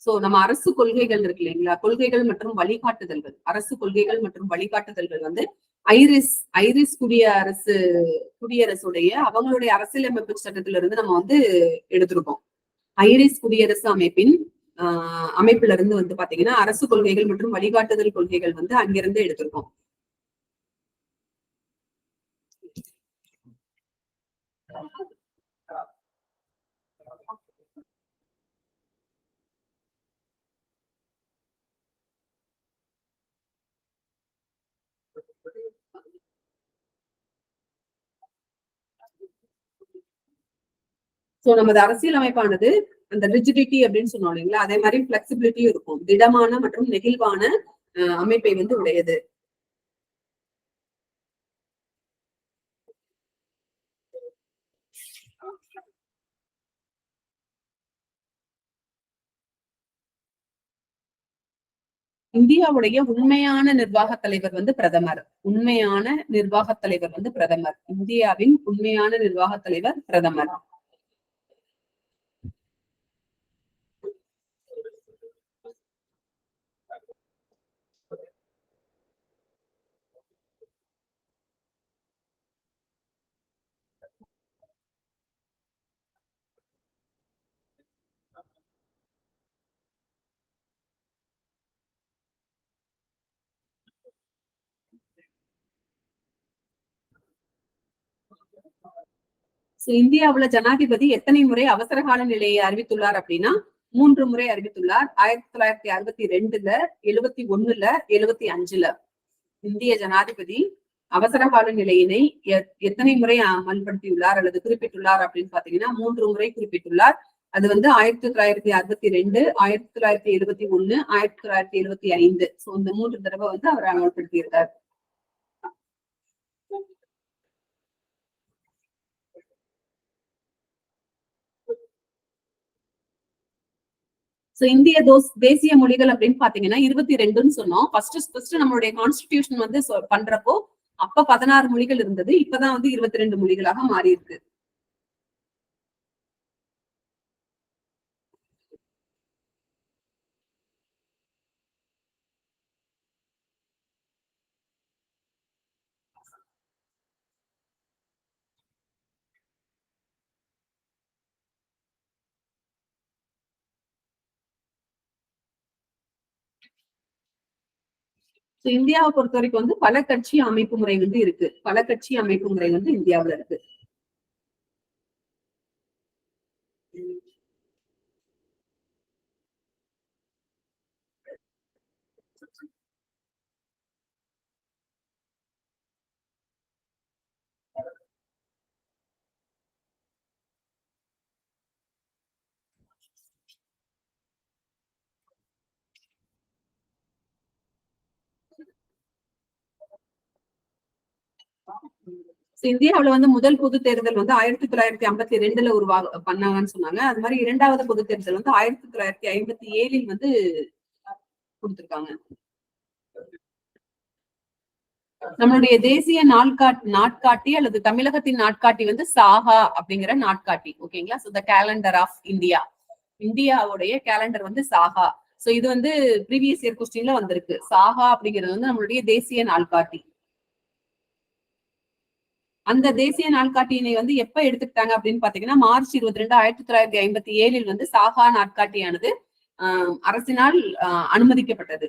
சோ நம்ம அரசு கொள்கைகள் இருக்கு இல்லைங்களா, கொள்கைகள் மற்றும் வழிகாட்டுதல்கள். அரசு கொள்கைகள் மற்றும் வழிகாட்டுதல்கள் வந்து ஐரிஸ் ஐரிஸ் குடியரசுடைய அவங்களுடைய அரசியலமைப்பு சட்டத்துல இருந்து நம்ம வந்து எடுத்திருக்கோம். ஐரிஸ் குடியரசு அமைப்பின் அமைப்புல இருந்து வந்து பாத்தீங்கன்னா அரசு கொள்கைகள் மற்றும் வழிகாட்டுதல் கொள்கைகள் வந்து அங்கிருந்து எடுத்திருக்கோம். சோ நமது அரசியல் அமைப்பானது அந்த ரிஜிடிட்டி அப்படின்னு சொன்னோம் இல்லைங்களா, அதே மாதிரி பிளெக்சிபிலிட்டியும் இருக்கும். திடமான மற்றும் நெகிழ்வான அமைப்பை வந்து உடையது. இந்தியாவுடைய உண்மையான நிர்வாக தலைவர் வந்து பிரதமர். உண்மையான நிர்வாக தலைவர் வந்து பிரதமர். இந்தியாவின் உண்மையான நிர்வாக தலைவர் பிரதமர். இந்தியாவுல ஜனாதிபதி எத்தனை முறை அவசர கால நிலையை அறிவித்துள்ளார் அப்படின்னா 3 முறை அறிவித்துள்ளார். 1962ல, 71ல, 75ல. இந்திய ஜனாதிபதி அவசர கால நிலையினை எத்தனை முறை அமல்படுத்தியுள்ளார் அல்லது குறிப்பிட்டுள்ளார் அப்படின்னு பாத்தீங்கன்னா 3 முறை குறிப்பிட்டுள்ளார். அது வந்து 1962, 1971, 1975. சோ இந்த 3 தடவை வந்து அவர் அமல்படுத்தி இருக்கார். இந்திய தேசிய மொழிகள் அப்படின்னு பாத்தீங்கன்னா 22ன்னு சொன்னோம். ஃபர்ஸ்ட் நம்மளுடைய கான்ஸ்டிடியூஷன் வந்து பண்றப்போ அப்ப 16 மொழிகள் இருந்தது. இப்பதான் வந்து 22 மொழிகளாக மாறி இருக்கு. இந்தியாவை பொறுத்த வரைக்கும் வந்து பல கட்சி அமைப்பு முறை வந்து இருக்கு. பல கட்சி அமைப்பு முறை வந்து இந்தியாவுல இருக்கு. இந்தியாவுல வந்து முதல் பொது தேர்தல் வந்து 1952 பண்ணாங்கன்னு சொன்னாங்க. அது மாதிரி இரண்டாவது பொது தேர்தல் வந்து 1957 வந்து கொடுத்திருக்காங்க. நம்மளுடைய தேசிய நாட்காட்டி அல்லது தமிழகத்தின் நாட்காட்டி வந்து சாகா அப்படிங்கிற நாட்காட்டி. ஓகேங்களா? So the calendar of India. இந்தியாவுடைய கேலண்டர் வந்து சாகா. சோ இது வந்து ப்ரீவியஸ் இயர் கொஸ்டின்ல வந்திருக்கு. சாகா அப்படிங்கிறது வந்து நம்மளுடைய தேசிய நாள்காட்டி. அந்த தேசிய நாள்காட்டியினை வந்து எப்ப எடுத்துக்கிட்டாங்க அப்படின்னு பாத்தீங்கன்னா மார்ச் 22, 1957 வந்து சாகா நாட்காட்டியானது அரசினால் அனுமதிக்கப்பட்டது.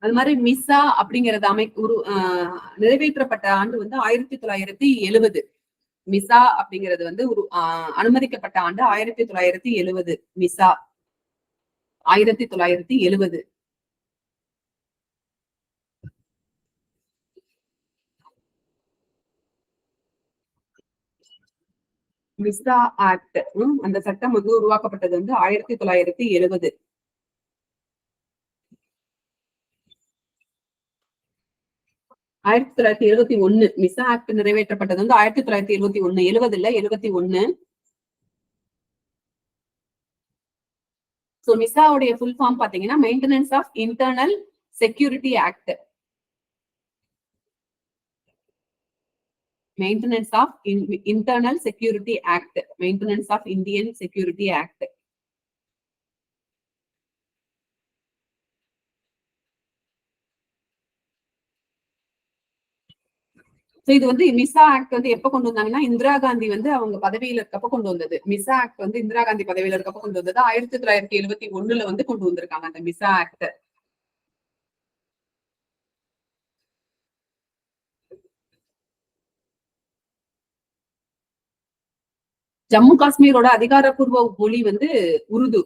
அது மாதிரி மிஸ்ஸா அப்படிங்கறது நிறைவேற்றப்பட்ட ஆண்டு வந்து 1970. மிசா அப்படிங்கிறது வந்து ஒரு அனுமதிக்கப்பட்ட ஆண்டு 1970. மிசா 1970. மிஸ்ரா ஆக்ட் அந்த சட்டம் வந்து உருவாக்கப்பட்டது வந்து 1970. 1971 மிசா ஆக்ட் நிறைவேற்றப்பட்டது வந்து 1971. 70 இல்ல 71. சோ மிசாவுடைய ஃபுல் ஃபார்ம் பாத்தீங்கன்னா maintenance of internal security act. Maintenance of internal security act. Maintenance of Indian security act. இது வந்து மிசா ஆக்ட் வந்து எப்ப கொண்டு வந்தாங்கன்னா இந்திரா காந்தி வந்து அவங்க பதவியில இருக்கப்ப கொண்டு வந்தது. மிசா ஆக்ட் வந்து இந்திரா காந்தி பதவியில இருக்கப்ப கொண்டு வந்தது 1971 வந்து கொண்டு வந்திருக்காங்க அந்த மிசா ஆக்ட். ஜம்மு காஷ்மீரோட அதிகாரப்பூர்வ மொழி வந்து உருது.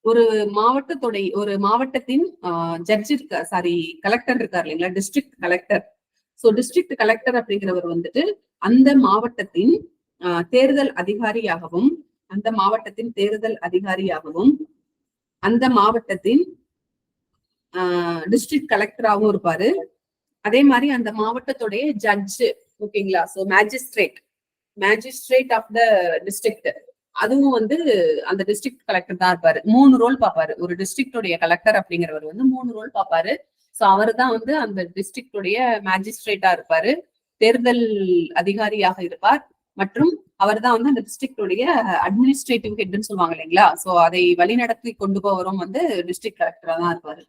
ஒரு ஒரு மாவட்டத்தின் ஜட்ஜ் சாரி கலெக்டர் இருக்காரு இல்லைங்களா, district collector. So district collector அப்படிங்கிறவர் வந்துட்டு அந்த மாவட்டத்தின் தேர்தல் அதிகாரியாகவும் அந்த மாவட்டத்தின் தேர்தல் அதிகாரியாகவும் அந்த மாவட்டத்தின் டிஸ்ட்ரிக்ட் கலெக்டராகவும் இருப்பாரு. அதே மாதிரி அந்த மாவட்டத்துடைய ஜட்ஜ். ஓகேங்களா? So magistrate of the district. அதுவும் வந்து அந்த டிஸ்ட்ரிக்ட் கலெக்டர் தான் இருப்பாரு. 3 ரோல் பாப்பாரு. ஒரு டிஸ்ட்ரிக்டோடைய கலெக்டர் அப்படிங்கிறவர் வந்து 3 ரோல் பாப்பாரு. சோ அவர் தான் வந்து அந்த டிஸ்ட்ரிக்டோடைய மேஜிஸ்ட்ரேட்டா இருப்பாரு, தேர்தல் அதிகாரியாக இருப்பார், மற்றும் அவர் தான் வந்து அந்த டிஸ்ட்ரிக்டோடைய அட்மினிஸ்ட்ரேட்டிவ் ஹெட்னு சொல்லுவாங்க இல்லைங்களா, சோ அதை வழிநடத்தி கொண்டு போவரும் வந்து டிஸ்ட்ரிக்ட் கலெக்டரா தான் இருப்பாரு.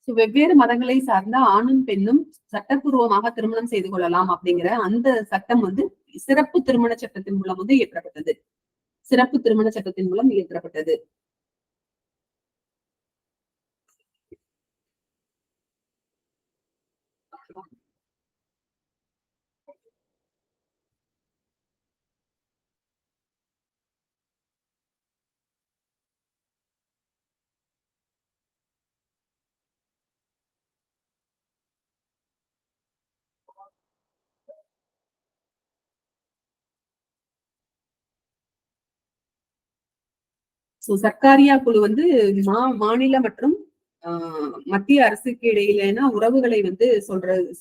வெவ்வேறு மதங்களை சார்ந்த ஆணும் பெண்ணும் சட்டப்பூர்வமாக திருமணம் செய்து கொள்ளலாம் அப்படிங்கிற அந்த சட்டம் வந்து சிறப்பு திருமண சட்டத்தின் மூலம் வந்து இயற்றப்பட்டது. சிறப்பு திருமண சட்டத்தின் மூலம் இயற்றப்பட்டது. சர்க்காரியா குழு வந்து மாநில மற்றும் மத்திய அரசுக்கு இடையிலான உறவுகளை வந்து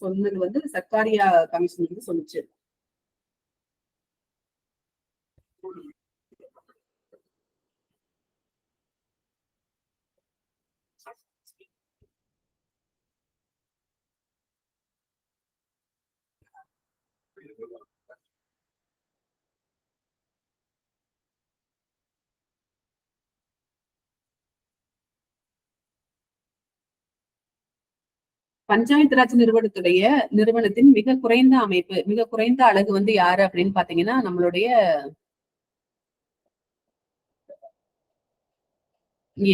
சொன்னது வந்து சர்க்காரியா கமிஷன் வந்து சொல்லுச்சு. பஞ்சாயத்து ராஜ் நிறுவனத்தின் மிக குறைந்த அமைப்பு, மிக குறைந்த அழகு வந்து யாரு அப்படின்னு பாத்தீங்கன்னா நம்மளுடைய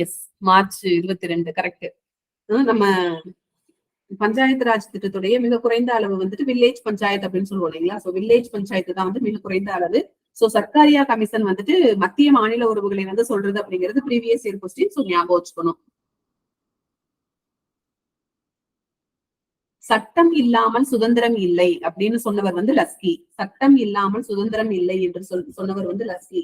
எஸ் மார்ச் 22 கரெக்ட். நம்ம பஞ்சாயத்து ராஜ் திட்டத்துடைய மிக குறைந்த அளவு வந்துட்டு வில்லேஜ் பஞ்சாயத்து அப்படின்னு சொல்லுவோம் இல்லைங்களா? சோ வில்லேஜ் பஞ்சாயத்து தான் வந்து மிக குறைந்த அளவு. சோ சர்க்காரியா கமிஷன் வந்துட்டு மத்திய மாநில உறவுகளை வந்து சொல்றது அப்படிங்கிறது ப்ரீவியஸ் இயர் கொஸ்டின். சோ ஞாபகம் வச்சுக்கணும். சட்டம் இல்லாமல் சுதந்திரம் இல்லை அப்படின்னு சொன்னவர் வந்து லஸ்கி. சட்டம் இல்லாமல் சுதந்திரம் இல்லை என்று சொன்னவர் வந்து லஸ்கி.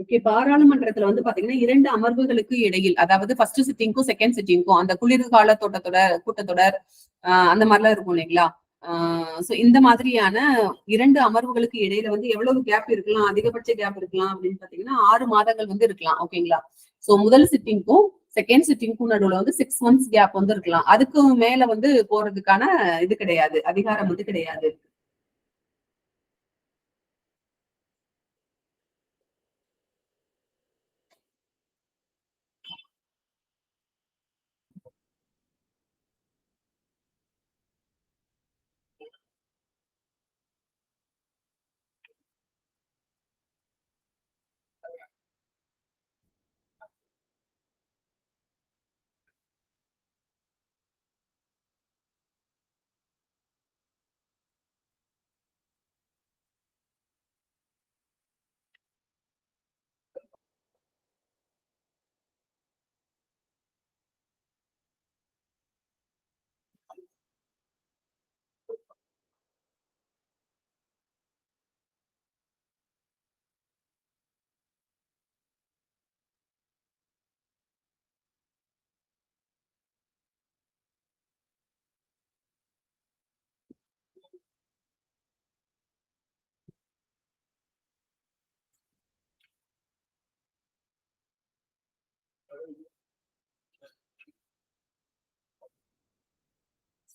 ஓகே, பாராளுமன்றத்துல வந்து பாத்தீங்கன்னா 2 அமர்வுகளுக்கு இடையில், அதாவது ஃபர்ஸ்ட் சிட்டிங்க்கும் செகண்ட் சிட்டிங்க்கும் அந்த குளிர்கால கூட்டத்தொடர் அந்த மாதிரிலாம் இருக்கும் இல்லைங்களா? சோ இந்த மாதிரியான 2 அமர்வுகளுக்கு இடையில வந்து எவ்வளவு கேப் இருக்கலாம், அதிகபட்ச கேப் இருக்கலாம் அப்படின்னு பாத்தீங்கன்னா 6 மாதங்கள் வந்து இருக்கலாம். ஓகேங்களா? சோ முதல் சிட்டிங்க்கும் செகண்ட் சிட்டிங்க்கும் நடுவுல வந்து 6 months கேப் வந்து இருக்கலாம். அதுக்கு மேல வந்து போறதுக்கான இது கிடையாது, அதிகாரம் வந்து கிடையாது.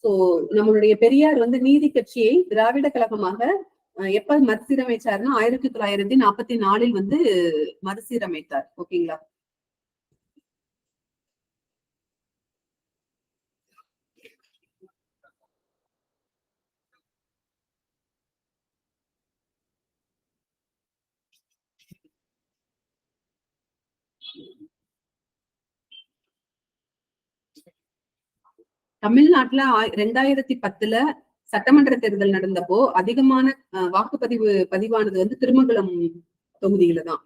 சோ நம்மளுடைய பெரியார் வந்து நீதி கட்சியை திராவிட கழகமாக எப்ப மறுசீரமைச்சாருன்னா 1944 வந்து மறுசீரமைத்தார். ஓகேங்களா. தமிழ்நாட்டுல 2010 சட்டமன்ற தேர்தல் நடந்தப்போ அதிகமான வாக்குப்பதிவு பதிவானது வந்து திருமங்கலம் தொகுதியில தான்.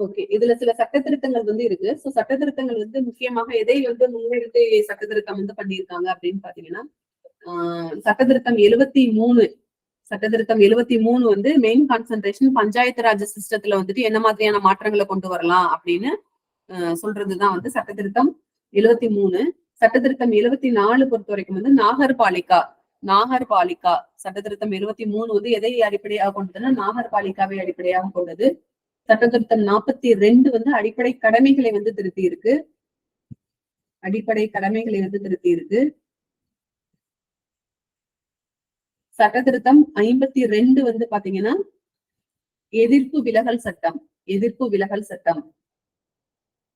ஓகே, இதுல சில சட்ட திருத்தங்கள் வந்து இருக்கு. சோ சட்ட திருத்தங்கள் வந்து முக்கியமாக எதை வந்து முன்னிறுத்தி சட்ட திருத்தம் வந்து பண்ணியிருக்காங்க அப்படின்னு பாத்தீங்கன்னா, சட்ட திருத்தம் 73 சட்ட திருத்தம் 73 வந்து மெயின் கான்சென்ட்ரேஷன் பஞ்சாயத்து ராஜ் சிஸ்டத்துல வந்துட்டு என்ன மாதிரியான மாற்றங்களை கொண்டு வரலாம் அப்படின்னு சொல்றதுதான் வந்து சட்ட திருத்தம் 73. சட்ட திருத்தம் 74 பொறுத்த வரைக்கும் வந்து நாகர்பாலிகா சட்ட திருத்தம் 73 வந்து எதை அடிப்படையாக கொண்டதுன்னா நாகர்பாலிகாவை அடிப்படையாக கொண்டது. சட்டத்திருத்தம் 42 வந்து அடிப்படை கடமைகளை வந்து திருத்தி இருக்கு. சட்டத்திருத்தம் 52 வந்து பாத்தீங்கன்னா எதிர்ப்பு விலகல் சட்டம்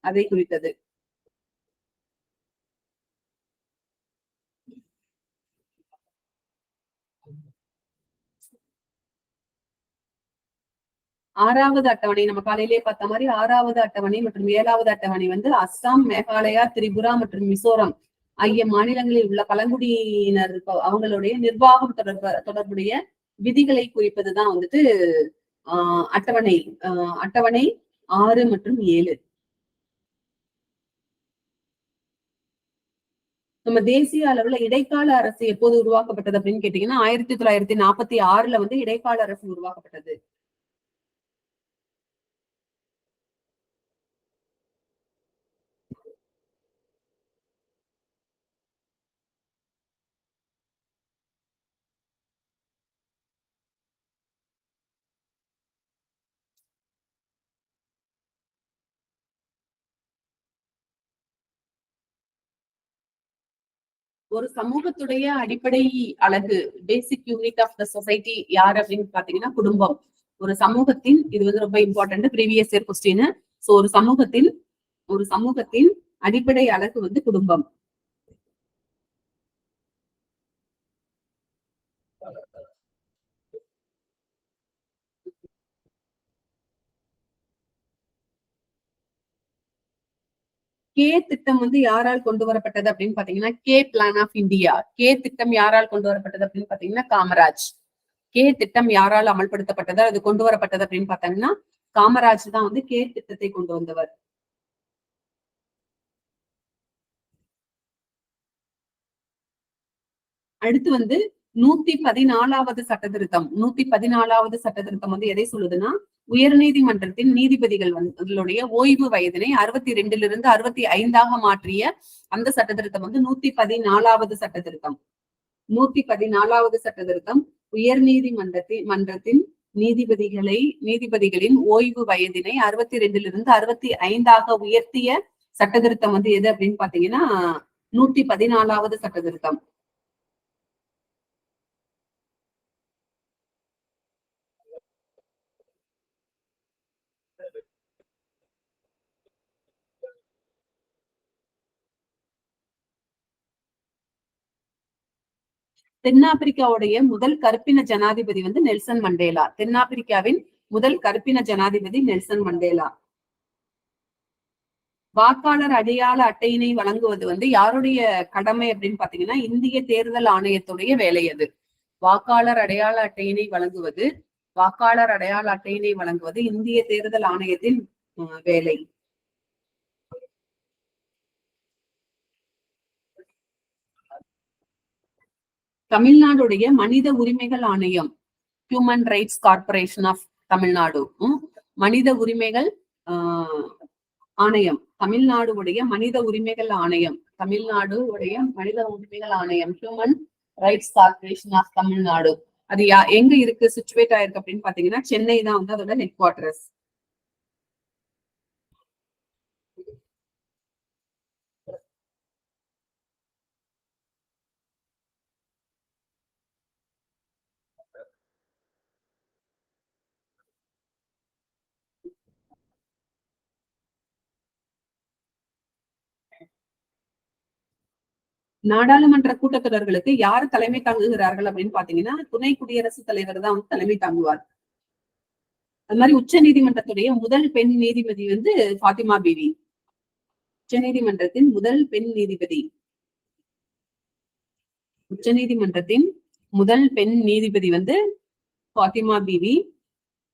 அதை குறித்தது. ஆறாவது அட்டவணை நம்ம காலையிலேயே பார்த்த மாதிரி 6வது அட்டவணை மற்றும் 7வது அட்டவணை வந்து அஸ்ஸாம், மேகாலயா, திரிபுரா மற்றும் மிசோரம் ஆகிய மாநிலங்களில் உள்ள பழங்குடியினர் அவங்களுடைய நிர்வாகம் தொடர்புடைய விதிகளை குறிப்பதுதான் வந்துட்டு அட்டவணை 6 மற்றும் 7. நம்ம தேசிய அளவுல இடைக்கால அரசு எப்போது உருவாக்கப்பட்டது அப்படின்னு கேட்டீங்கன்னா 1946 வந்து இடைக்கால அரசு உருவாக்கப்பட்டது. ஒரு சமூகத்துடைய அடிப்படை அழகு, basic unit of the society யார் அப்படின்னு பாத்தீங்கன்னா குடும்பம். ஒரு சமூகத்தின், இது வந்து ரொம்ப important previous year question. So ஒரு சமூகத்தின் அடிப்படை அழகு வந்து குடும்பம். கே திட்டம் வந்து யாரால் கொண்டு வரப்பட்டது அப்படின்னு பாத்தீங்கன்னா K plan of India. K திட்டம் யாரால் கொண்டு வரப்பட்டது அப்படின்னு பாத்தீங்கன்னா காமராஜ். கே திட்டம் யாரால் அமல்படுத்தப்பட்டது, அது கொண்டு வரப்பட்டது அப்படின்னு பாத்தீங்கன்னா காமராஜ் தான் வந்து கே திட்டத்தை கொண்டு வந்தவர். அடுத்து வந்து 114வது சட்ட திருத்தம். 114வது சட்ட திருத்தம் வந்து எதை சொல்லுதுன்னா உயர் நீதிமன்றத்தின் நீதிபதிகள் வந்து ஓய்வு வயதினை 62 65 மாற்றிய அந்த சட்ட திருத்தம் வந்து 114வது சட்ட திருத்தம். 114வது சட்ட திருத்தம் உயர் நீதிமன்றத்தின் நீதிபதிகளின் ஓய்வு வயதினை 62 65 உயர்த்திய சட்ட திருத்தம் வந்து எது அப்படின்னு பாத்தீங்கன்னா 114வது சட்ட திருத்தம். தென்னாப்பிரிக்காவுடைய முதல் கருப்பின ஜனாதிபதி வந்து நெல்சன் மண்டேலா. தென்னாப்பிரிக்காவின் முதல் கருப்பின ஜனாதிபதி நெல்சன் மண்டேலா. வாக்காளர் அடையாள அட்டையினை வழங்குவது வந்து யாருடைய கடமை அப்படின்னு பாத்தீங்கன்னா இந்திய தேர்தல் ஆணையத்துடைய வேலை அது. வாக்காளர் அடையாள அட்டையினை வழங்குவது இந்திய தேர்தல் ஆணையத்தின் வேலை. தமிழ்நாடுடைய மனித உரிமைகள் ஆணையம், human rights corporation of Tamil Nadu, மனித உரிமைகள் ஆணையம், தமிழ்நாடுடைய மனித உரிமைகள் ஆணையம், human rights corporation of Tamil Nadu. அது எங்க இருக்கு, சிச்சுவேட் ஆயிருக்கு அப்படின்னு பாத்தீங்கன்னா சென்னை தான் வந்து அதோட ஹெட் குவார்டர்ஸ். நாடாளுமன்ற கூட்டத்தொடர்களுக்கு யார் தலைமை தாங்குகிறார்கள் அப்படின்னு பாத்தீங்கன்னா துணை குடியரசுத் தலைவர் தான் வந்து தலைமை தாங்குவார். அது மாதிரி உச்ச நீதிமன்றத்துடைய முதல் பெண் நீதிபதி வந்து ஃபாத்திமா பீவி. உச்சநீதிமன்றத்தின் முதல் பெண் நீதிபதி வந்து ஃபாத்திமா பீவி.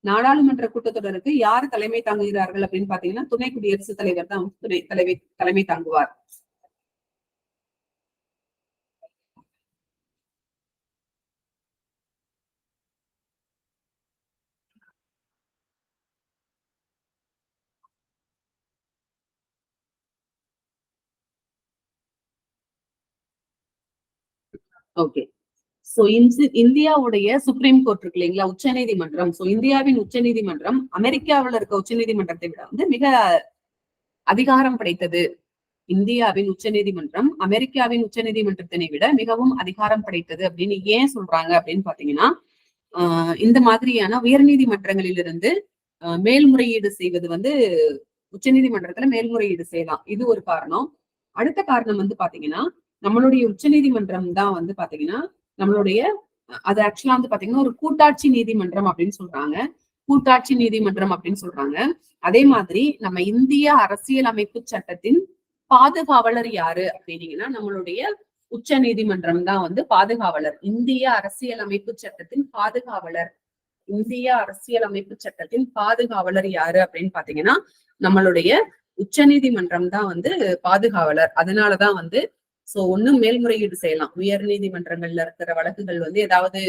நாடாளுமன்ற கூட்டத்தொடருக்கு யார் தலைமை தாங்குகிறார்கள் அப்படின்னு பாத்தீங்கன்னா துணை குடியரசுத் தலைவர் தான் தலைமை தாங்குவார். ஓகே. சோ இந்தியாவுடைய சுப்ரீம் கோர்ட் இருக்கு இல்லைங்களா, உச்ச நீதிமன்றம். சோ இந்தியாவின் உச்ச நீதிமன்றம் அமெரிக்காவில் இருக்க உச்ச நீதிமன்றத்தை விட வந்து மிக அதிகாரம் படைத்தது. இந்தியாவின் உச்ச நீதிமன்றம் அமெரிக்காவின் உச்ச நீதிமன்றத்தினை விட மிகவும் அதிகாரம் படைத்தது அப்படின்னு ஏன் சொல்றாங்க அப்படின்னு பாத்தீங்கன்னா இந்த மாதிரியான உயர் நீதிமன்றங்களிலிருந்து மேல்முறையீடு செய்வது வந்து உச்ச நீதிமன்றத்துல மேல்முறையீடு செய்யலாம். இது ஒரு காரணம். அடுத்த காரணம் வந்து பாத்தீங்கன்னா நம்மளுடைய உச்ச நீதிமன்றம் தான் வந்து பாத்தீங்கன்னா நம்மளுடைய அது ஆக்சுவலா வந்து பாத்தீங்கன்னா ஒரு கூட்டாட்சி நீதிமன்றம் அப்படின்னு சொல்றாங்க. அதே மாதிரி நம்ம இந்திய அரசியல் அமைப்பு சட்டத்தின் பாதுகாவலர் யாரு அப்படின்னீங்கன்னா நம்மளுடைய உச்ச நீதிமன்றம் தான் வந்து பாதுகாவலர். இந்திய அரசியல் அமைப்பு சட்டத்தின் பாதுகாவலர் யாரு அப்படின்னு பாத்தீங்கன்னா நம்மளுடைய உச்ச நீதிமன்றம் தான் வந்து பாதுகாவலர். அதனாலதான் வந்து சோ ஒண்ணும் மேல்முறையீடு செய்யலாம். உயர் நீதிமன்றங்கள்ல இருக்கிற வழக்குகள் வந்து ஏதாவது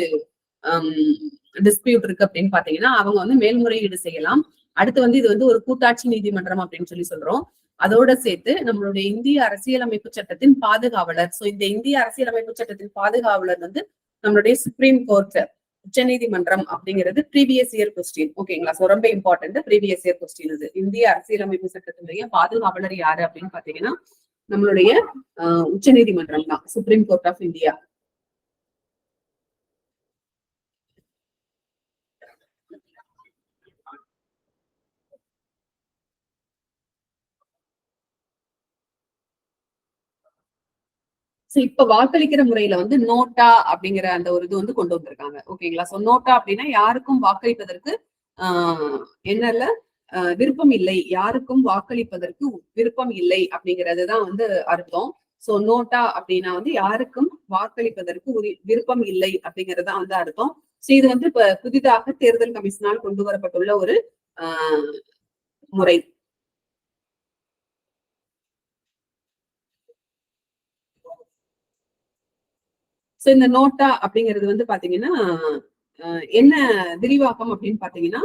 டிஸ்பியூட் இருக்கு அப்படின்னு பாத்தீங்கன்னா அவங்க வந்து மேல்முறையீடு செய்யலாம். அடுத்து வந்து இது வந்து ஒரு கூட்டாட்சி நீதிமன்றம் அப்படின்னு சொல்லி சொல்றோம். அதோட சேர்த்து நம்மளுடைய இந்திய அரசியலமைப்பு சட்டத்தின் பாதுகாவலர். சோ இந்த இந்திய அரசியலமைப்பு சட்டத்தின் பாதுகாவலர் வந்து நம்மளுடைய சுப்ரீம் கோர்ட், உச்ச நீதிமன்றம் அப்படிங்கிறது ப்ரீவியஸ் இயர் கொஸ்டின். ஓகேங்களா? சோ ரொம்ப இம்பார்ட்டன்ட் ப்ரீவியஸ் இயர் கொஸ்டின். இது இந்திய அரசியலமைப்பு சட்டத்தினுடைய பாதுகாவலர் யாரு அப்படின்னு பாத்தீங்கன்னா நம்மளுடைய உச்ச நீதிமன்றம் தான், சுப்ரீம் கோர்ட் ஆஃப் இந்தியா. இப்ப வாக்களிக்கிற முறையில வந்து நோட்டா அப்படிங்கிற அந்த ஒரு இது வந்து கொண்டு வந்திருக்காங்க. ஓகேங்களா? சோ நோட்டா அப்படின்னா யாருக்கும் வாக்களிப்பதற்கு என்னல்ல விருப்பம் இல்லை, யாருக்கும் வாக்களிப்பதற்கு விருப்பம் இல்லை அப்படிங்கிறதுதான் வந்து அர்த்தம். சோ நோட்டா அப்படின்னா வந்து யாருக்கும் வாக்களிப்பதற்கு விருப்பம் இல்லை அப்படிங்கறதுதான் வந்து அர்த்தம். சோ இது வந்து இப்ப புதிதாக தேர்தல் கமிஷனால் கொண்டு வரப்பட்டுள்ள ஒரு முறை. சோ இந்த நோட்டா அப்படிங்கிறது வந்து பாத்தீங்கன்னா என்ன விரிவாக்கம் அப்படின்னு பாத்தீங்கன்னா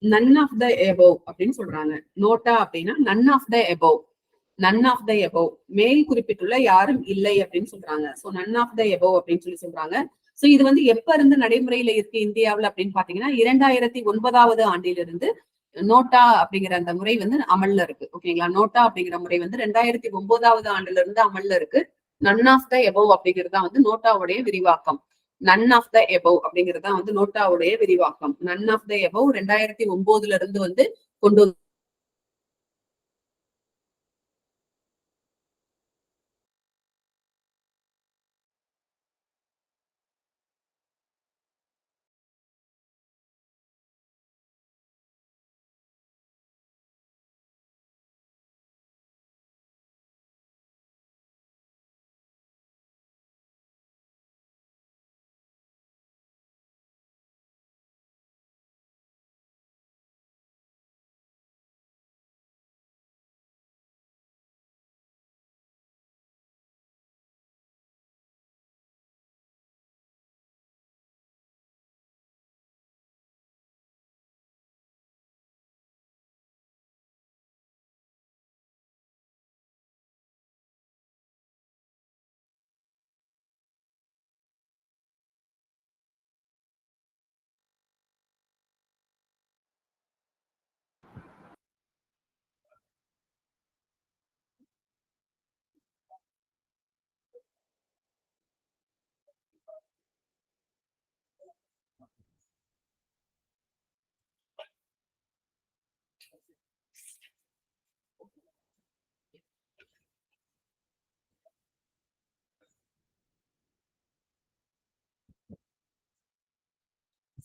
நன் ஆஃப் த எபோவ் அப்படின்னு சொல்றாங்க. நோட்டா அப்படின்னா நன் ஆஃப் த எபோவ், மேல் குறிப்பிட்டுள்ள யாரும் இல்லை அப்படின்னு சொல்றாங்க. So none of the above அப்படின்னு சொல்றாங்க. சோ இது வந்து எப்ப இருந்து நடைமுறையில இருக்கு இந்தியாவில் அப்படின்னு பாத்தீங்கன்னா 2009 ஆண்டிலிருந்து நோட்டா அப்படிங்கிற அந்த முறை வந்து அமல்ல இருக்கு. ஓகேங்களா? நோட்டா அப்படிங்கிற முறை வந்து 2009 ஆண்டுல இருந்து அமல்ல இருக்கு. நன் ஆஃப் த எபோவ் அப்படிங்கிறது தான் வந்து நோட்டாவுடைய விரிவாக்கம். நன் ஆஃப் த எபோவ் அப்படிங்கிறது தான் வந்து நோட்டாவுடைய விரிவாக்கம். நன் ஆஃப் த எபோவ் 2009 இருந்து வந்து கொண்டு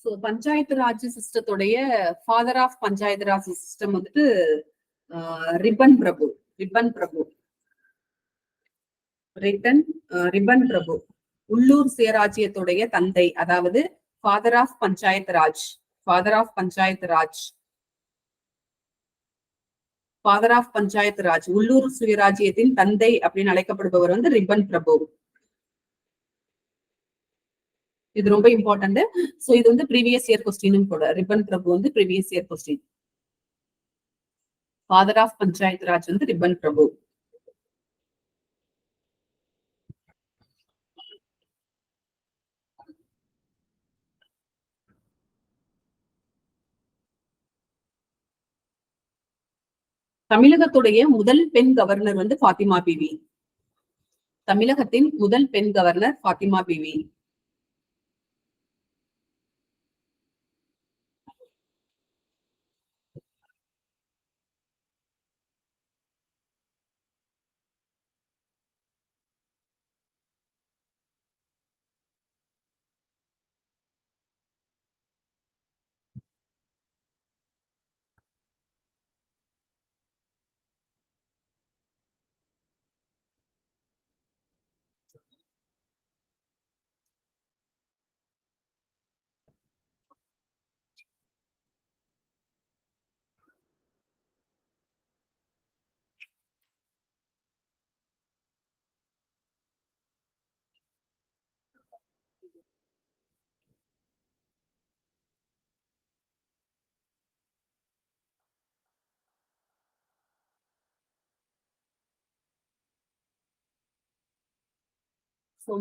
சோ பஞ்சாயத்து ராஜ் சிஸ்டத்துடைய father of panchayat raj system வந்துட்டு ரிப்பன் பிரபு. ரிப்பன் பிரபு ரிட்டன் ரிப்பன் பிரபு உள்ளூர் சுயராஜ்யத்துடைய தந்தை, அதாவது father of panchayat raj. Father of panchayat raj. Father of panchayat raj, உள்ளூர் சுயராஜ்யத்தின் தந்தை அப்படின்னு அழைக்கப்படுபவர் வந்து ரிப்பன் பிரபு. இது ரொம்ப இம்பார்ட்டன்ட். சோ இது வந்து ப்ரீவியஸ் இயர் கொஸ்டின் கூட. ரிப்பன் பிரபு வந்து previous year question. Father of panchayat raj வந்து ரிப்பன் பிரபு. தமிழகத்துடைய முதல் பெண் கவர்னர் வந்து ஃபாத்திமா பிவி. தமிழகத்தின் முதல் பெண் கவர்னர் ஃபாத்திமா பிவி.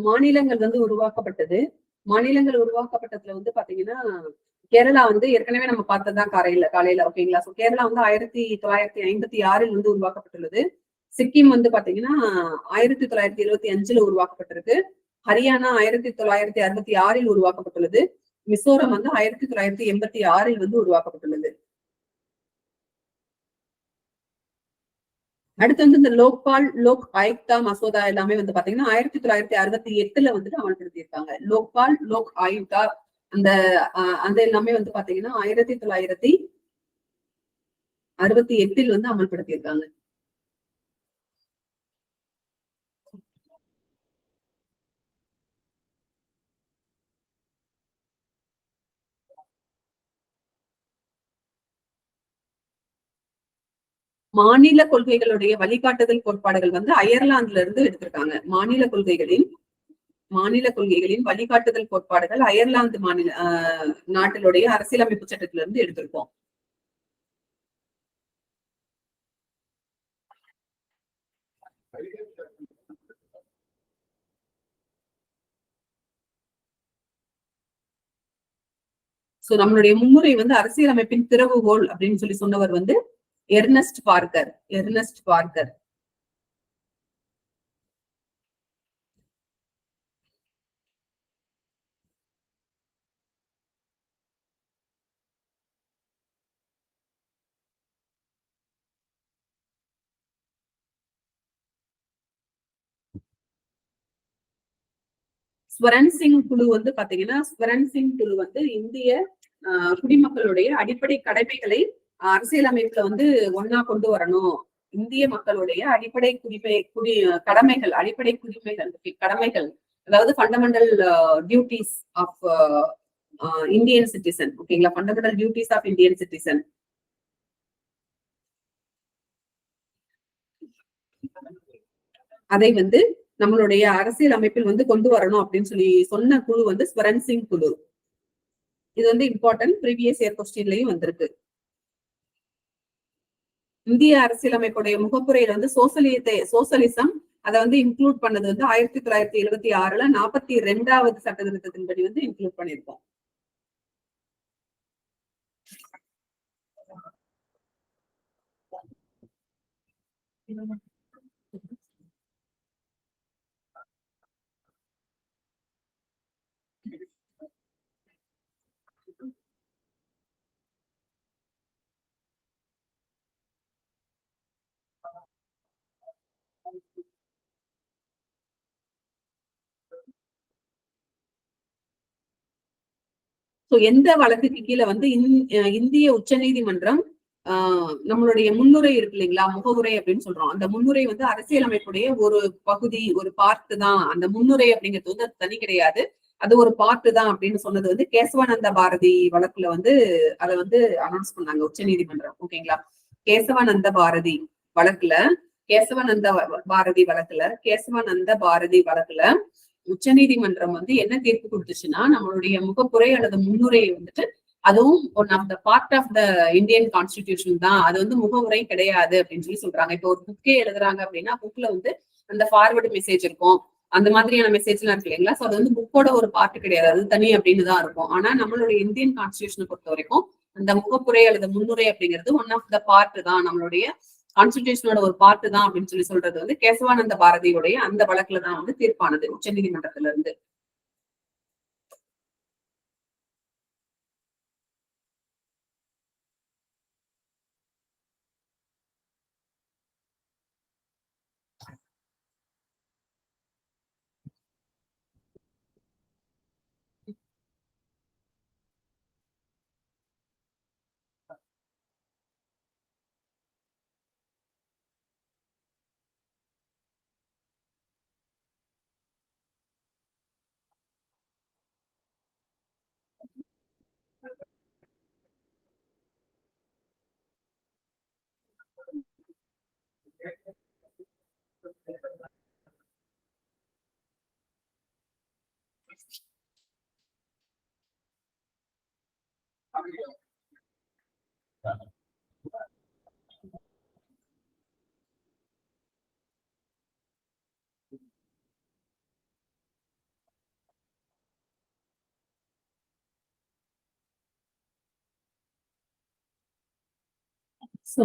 மாநிலங்கள் வந்து உருவாக்கப்பட்டது. மாநிலங்கள் உருவாக்கப்பட்டதுல வந்து பாத்தீங்கன்னா கேரளா வந்து ஏற்கனவே நம்ம பார்த்ததுதான் காலையில ஓகேங்களா. சோ கேரளா வந்து 1956 வந்து உருவாக்கப்பட்டுள்ளது. சிக்கிம் வந்து பாத்தீங்கன்னா 1975 உருவாக்கப்பட்டிருக்கு. ஹரியானா 1966 உருவாக்கப்பட்டுள்ளது. மிசோரம் வந்து 1986 வந்து உருவாக்கப்பட்டுள்ளது. அடுத்து வந்து இந்த லோக் ஆயுக்தா மசோதா எல்லாமே வந்து பாத்தீங்கன்னா 1968 வந்துட்டு அமல்படுத்தியிருக்காங்க. லோக் ஆயுக்தா அந்த அந்த எல்லாமே வந்து பாத்தீங்கன்னா 1968 வந்து அமல்படுத்தியிருக்காங்க. மாநில கொள்கைகளுடைய வழிகாட்டுதல் கோட்பாடுகள் வந்து அயர்லாந்துல இருந்து எடுத்திருக்காங்க. மாநில கொள்கைகளின் வழிகாட்டுதல் கோட்பாடுகள் அயர்லாந்து மாநில நாட்டினுடைய அரசியலமைப்பு சட்டத்தில இருந்து எடுத்திருக்கோம். சோ நம்மளுடைய முன்னுரை வந்து அரசியலமைப்பின் திறவுகோல் அப்படின்னு சொல்லி சொன்னவர் வந்து Ernest Parker. Ernest Parker. Swaran Singh குழு வந்து பாத்தீங்கன்னா ஸ்வரன் சிங் குழு வந்து இந்திய குடிமக்களுடைய அடிப்படை கடமைகளை அரசியலமைப்புல வந்து ஒன்னா கொண்டு வரணும். இந்திய மக்களுடைய அடிப்படை கடமைகள், அடிப்படை கடமைகள், அதாவது fundamental duties of Indian citizen. ஓகேங்களா, fundamental duties of Indian citizen. அதை வந்து நம்மளுடைய அரசியல் அமைப்பில் வந்து கொண்டு வரணும் அப்படின்னு சொல்லி சொன்ன குழு வந்து ஸ்வரன் சிங் குழு. இது வந்து இம்பார்ட்டன்ட், ப்ரீவியஸ் இயர் கொஸ்டின்லயும் வந்திருக்கு. இந்திய அரசியலமைப்புடைய முகப்புரையில வந்து சோசலிசம் அதை வந்து இன்க்ளூட் பண்ணது வந்து 1976 42வது சட்ட திருத்தத்தின்படி வந்து இன்க்ளூட் பண்ணிருக்கோம். சோ எந்த வழக்குக்கு கீழே வந்து இந்திய உச்ச நீதிமன்றம் நம்மளுடைய முன்னுரை இருக்கு இல்லைங்களா, முகவுரை அப்படின்னு சொல்றோம். அந்த முன்னுரை வந்து அரசியலமைப்புடைய ஒரு பகுதி, ஒரு பார்ட் தான். அந்த முன்னுரை அப்படிங்கிறது வந்து தனி கிடையாது, அது ஒரு பார்ட் தான் அப்படின்னு சொன்னது வந்து கேசவானந்த பாரதி வழக்குல வந்து அதை வந்து அனௌன்ஸ் பண்ணாங்க உச்ச நீதிமன்றம். ஓகேங்களா, கேசவானந்த பாரதி வழக்குல கேசவானந்த பாரதி வழக்குல உச்ச நீதிமன்றம் வந்து என்ன தீர்ப்பு கொடுத்துச்சுன்னா, நம்மளுடைய முகப்புரை அல்லது முன்னுரையை வந்துட்டு அதுவும் one of the part of the Indian constitution தான், அது வந்து முகவுரை கிடையாது அப்படின்னு சொல்லி சொல்றாங்க. இப்போ ஒரு புக்கே எழுதுறாங்க அப்படின்னா புக்ல வந்து அந்த ஃபார்வர்டு மெசேஜ் இருக்கும், அந்த மாதிரியான மெசேஜ் எல்லாம் இருக்கு இல்லைங்களா, சோ அது வந்து புக்கோட ஒரு பார்ட் கிடையாது, அது தனி அப்படின்னு தான் இருக்கும். ஆனா நம்மளுடைய இந்தியன் கான்ஸ்டிடியூஷனை பொறுத்த வரைக்கும் அந்த முகப்புரை அல்லது முன்னுரை அப்படிங்கிறது ஒன் ஆஃப் த பார்ட் தான், நம்மளுடைய கான்ஸ்டிடியூஷனோட ஒரு பார்ட் தான் அப்படின்னு சொல்லி சொல்றது வந்து கேசவானந்த பாரதியுடைய அந்த வழக்குல தான் வந்து தீர்ப்பானது உச்ச நீதிமன்றத்துல இருந்து.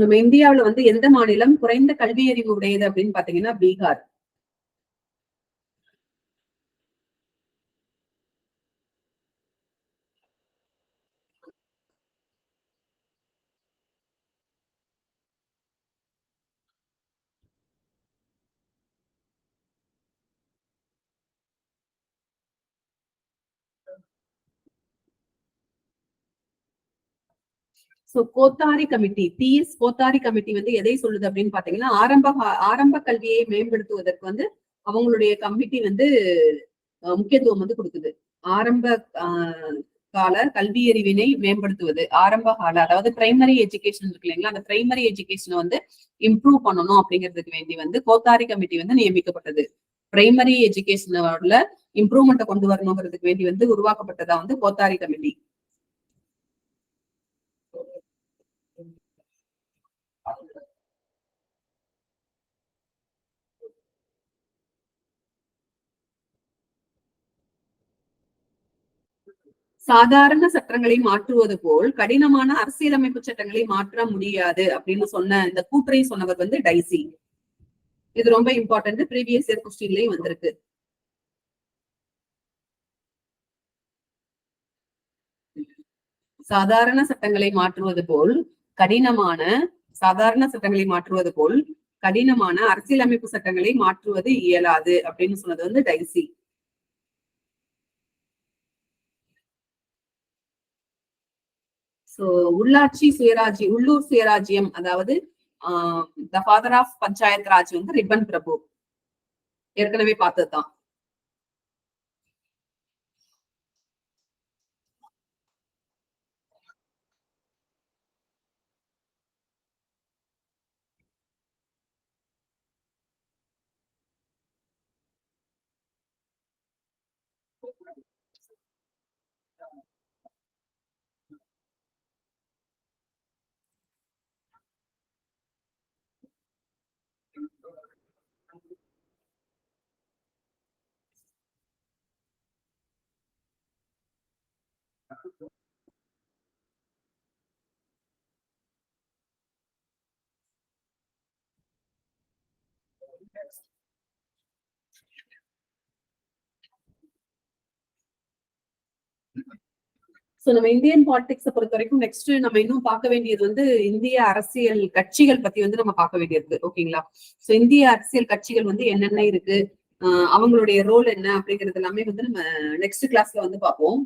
நம்ம இந்தியாவில வந்து எந்த மாநிலம் குறைந்த கல்வி அறிவு உடையது அப்படின்னு பாத்தீங்கன்னா Bihar. So Kothari committee, DS Kothari committee வந்து எதை சொல்லுது அப்படின்னு பாத்தீங்கன்னா, ஆரம்ப கல்வியை மேம்படுத்துவதற்கு வந்து அவங்களுடைய கமிட்டி வந்து முக்கியத்துவம் வந்து கொடுக்குது. ஆரம்ப கால கல்வி அறிவினை மேம்படுத்துவது, ஆரம்ப கால அதாவது பிரைமரி எஜுகேஷன் இருக்கு இல்லைங்களா, அந்த பிரைமரி எஜுகேஷனை வந்து இம்ப்ரூவ் பண்ணணும் அப்படிங்கிறதுக்கு வேண்டி வந்து கோத்தாரி கமிட்டி வந்து நியமிக்கப்பட்டது. பிரைமரி எஜுகேஷனோட இம்ப்ரூவ்மெண்ட்டை கொண்டு வரணுங்கிறதுக்கு வேண்டி வந்து உருவாக்கப்பட்டதா வந்து கோத்தாரி கமிட்டி. சாதாரண சட்டங்களை மாற்றுவது போல் கடினமான அரசியலமைப்பு சட்டங்களை மாற்ற முடியாது அப்படின்னு சொன்ன இந்த கூற்றை சொன்னவர் வந்து டைசி. இது ரொம்ப இம்பார்ட்டன்ட், ப்ரீவியஸ் இயர் கொஸ்டின்லயும் வந்திருக்கு. சாதாரண சட்டங்களை மாற்றுவது போல் கடினமான அரசியலமைப்பு சட்டங்களை மாற்றுவது இயலாது அப்படின்னு சொன்னது வந்து டைசி. உள்ளூர் சுயராஜ்யம் அதாவது the father of panchayat raj வந்து ரிப்பன் பிரபு, ஏற்கனவே பார்த்ததுதான். சோ நம்ம இந்தியன் பாலிடிக்ஸை பொறுத்த வரைக்கும் நெக்ஸ்ட் நம்ம இன்னும் பார்க்க வேண்டியது வந்து இந்திய அரசியல் கட்சிகள் பத்தி வந்து நம்ம பார்க்க வேண்டியது. ஓகேங்களா, சோ இந்திய அரசியல் கட்சிகள் வந்து என்னென்ன இருக்கு, அவங்களுடைய ரோல் என்ன அப்படிங்கிறது எல்லாமே வந்து நம்ம நெக்ஸ்ட் கிளாஸ்ல வந்து பார்ப்போம்.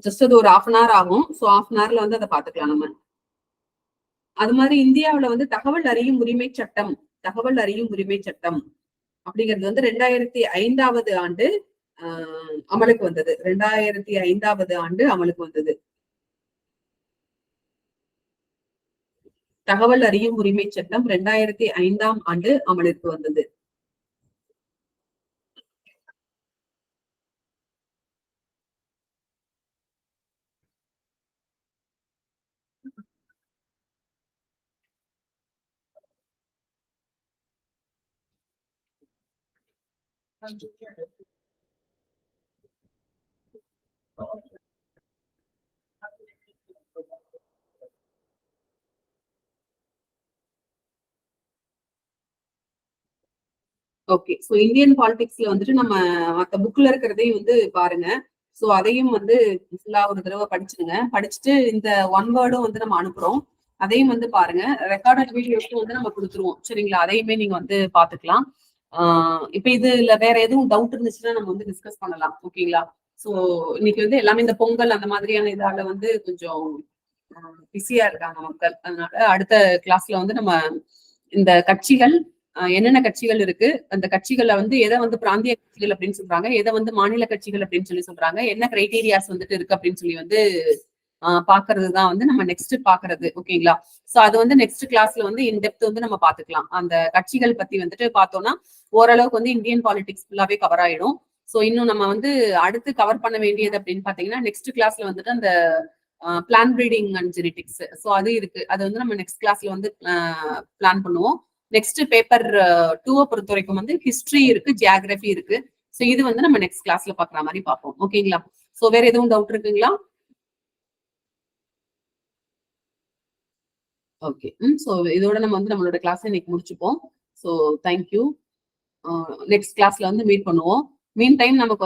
ஜஸ்ட் அது ஒரு 1/2 hour ஆகும். ஸோ 1/2 hourல வந்து அதை பாத்துக்கலாம் நம்ம. அது மாதிரி இந்தியாவுல வந்து தகவல் அறியும் உரிமை சட்டம் அப்படிங்கிறது வந்து 2005 ஆண்டு அமலுக்கு வந்தது. 2005 ஆண்டு அமலுக்கு வந்தது. தகவல் அறியும் உரிமை சட்டம் 2005 ஆண்டு அமலுக்கு வந்தது. ஓகே. சோ இந்தியன் பாலிடிக்ஸ்ல வந்துட்டு நம்ம மத்த புக்ல இருக்கிறதையும் வந்து பாருங்க. சோ அதையும் வந்து ஃபுல்லா ஒரு தடவை படிச்சுடுங்க. படிச்சுட்டு இந்த ஒன் வேர்டும் வந்து நம்ம அனுப்புறோம். அதையும் வந்து பாருங்க. ரெக்கார்டட் வீடியோஸ்க்கும் வந்து நம்ம கொடுத்துருவோம். சரிங்களா? அதையுமே நீங்க வந்து பாத்துக்கலாம். இப்ப இதுல வேற எதுவும் டவுட் இருந்துச்சுன்னா நம்ம வந்து டிஸ்கஸ் பண்ணலாம். ஓகேங்களா? சோ இன்னைக்கு வந்து எல்லாமே இந்த பொங்கல் அந்த மாதிரியான இதால வந்து கொஞ்சம் பிஸியா இருக்காங்க மக்கள். அதனால அடுத்த கிளாஸ்ல வந்து நம்ம இந்த கட்சிகள் என்னென்ன கட்சிகள் இருக்கு, அந்த கட்சிகளை வந்து எதை வந்து பிராந்திய கட்சிகள் அப்படின்னு சொல்றாங்க, எதை வந்து மாநில கட்சிகள் அப்படின்னு சொல்லி சொல்றாங்க, என்ன கிரைட்டீரியாஸ் வந்துட்டு இருக்கு அப்படின்னு சொல்லி வந்து பாக்குறது தான் வந்து நம்ம நெக்ஸ்ட் பாக்குறது. ஓகேங்களா? சோ அது வந்து நெக்ஸ்ட் கிளாஸ்ல வந்து இன்டெப்த் வந்து நம்ம பாத்துக்கலாம். அந்த கட்சிகள் பத்தி வந்துட்டு பார்த்தோம்னா ஓரளவுக்கு வந்து இந்தியன் பாலிடிக்ஸ் ஃபுல்லாவே கவர் ஆயிடும். சோ இன்னும் நம்ம வந்து அடுத்து கவர் பண்ண வேண்டியது அப்படின்னு பாத்தீங்கன்னா நெக்ஸ்ட் கிளாஸ்ல வந்துட்டு அந்த plan breeding and genetics. So அது இருக்கு. அது வந்து நம்ம நெக்ஸ்ட் கிளாஸ்ல வந்து பிளான் பண்ணுவோம். நெக்ஸ்ட் பேப்பர் 2 பொறுத்த வரைக்கும் வந்து ஹிஸ்டரி இருக்கு, ஜியாகிரபி இருக்கு. சோ இது வந்து நம்ம நெக்ஸ்ட் கிளாஸ்ல பாக்குற மாதிரி பார்ப்போம். ஓகேங்களா? சோ வேற எதுவும் டவுட் இருக்குங்களா? ஓகே. சோ இதோட நம்ம வந்து நம்மளோட கிளாஸ் இன்னைக்கு முடிச்சுப்போம். So thank you. நெக்ஸ்ட் கிளாஸ்ல வந்து மீட் பண்ணுவோம். மீன் டைம் நமக்கு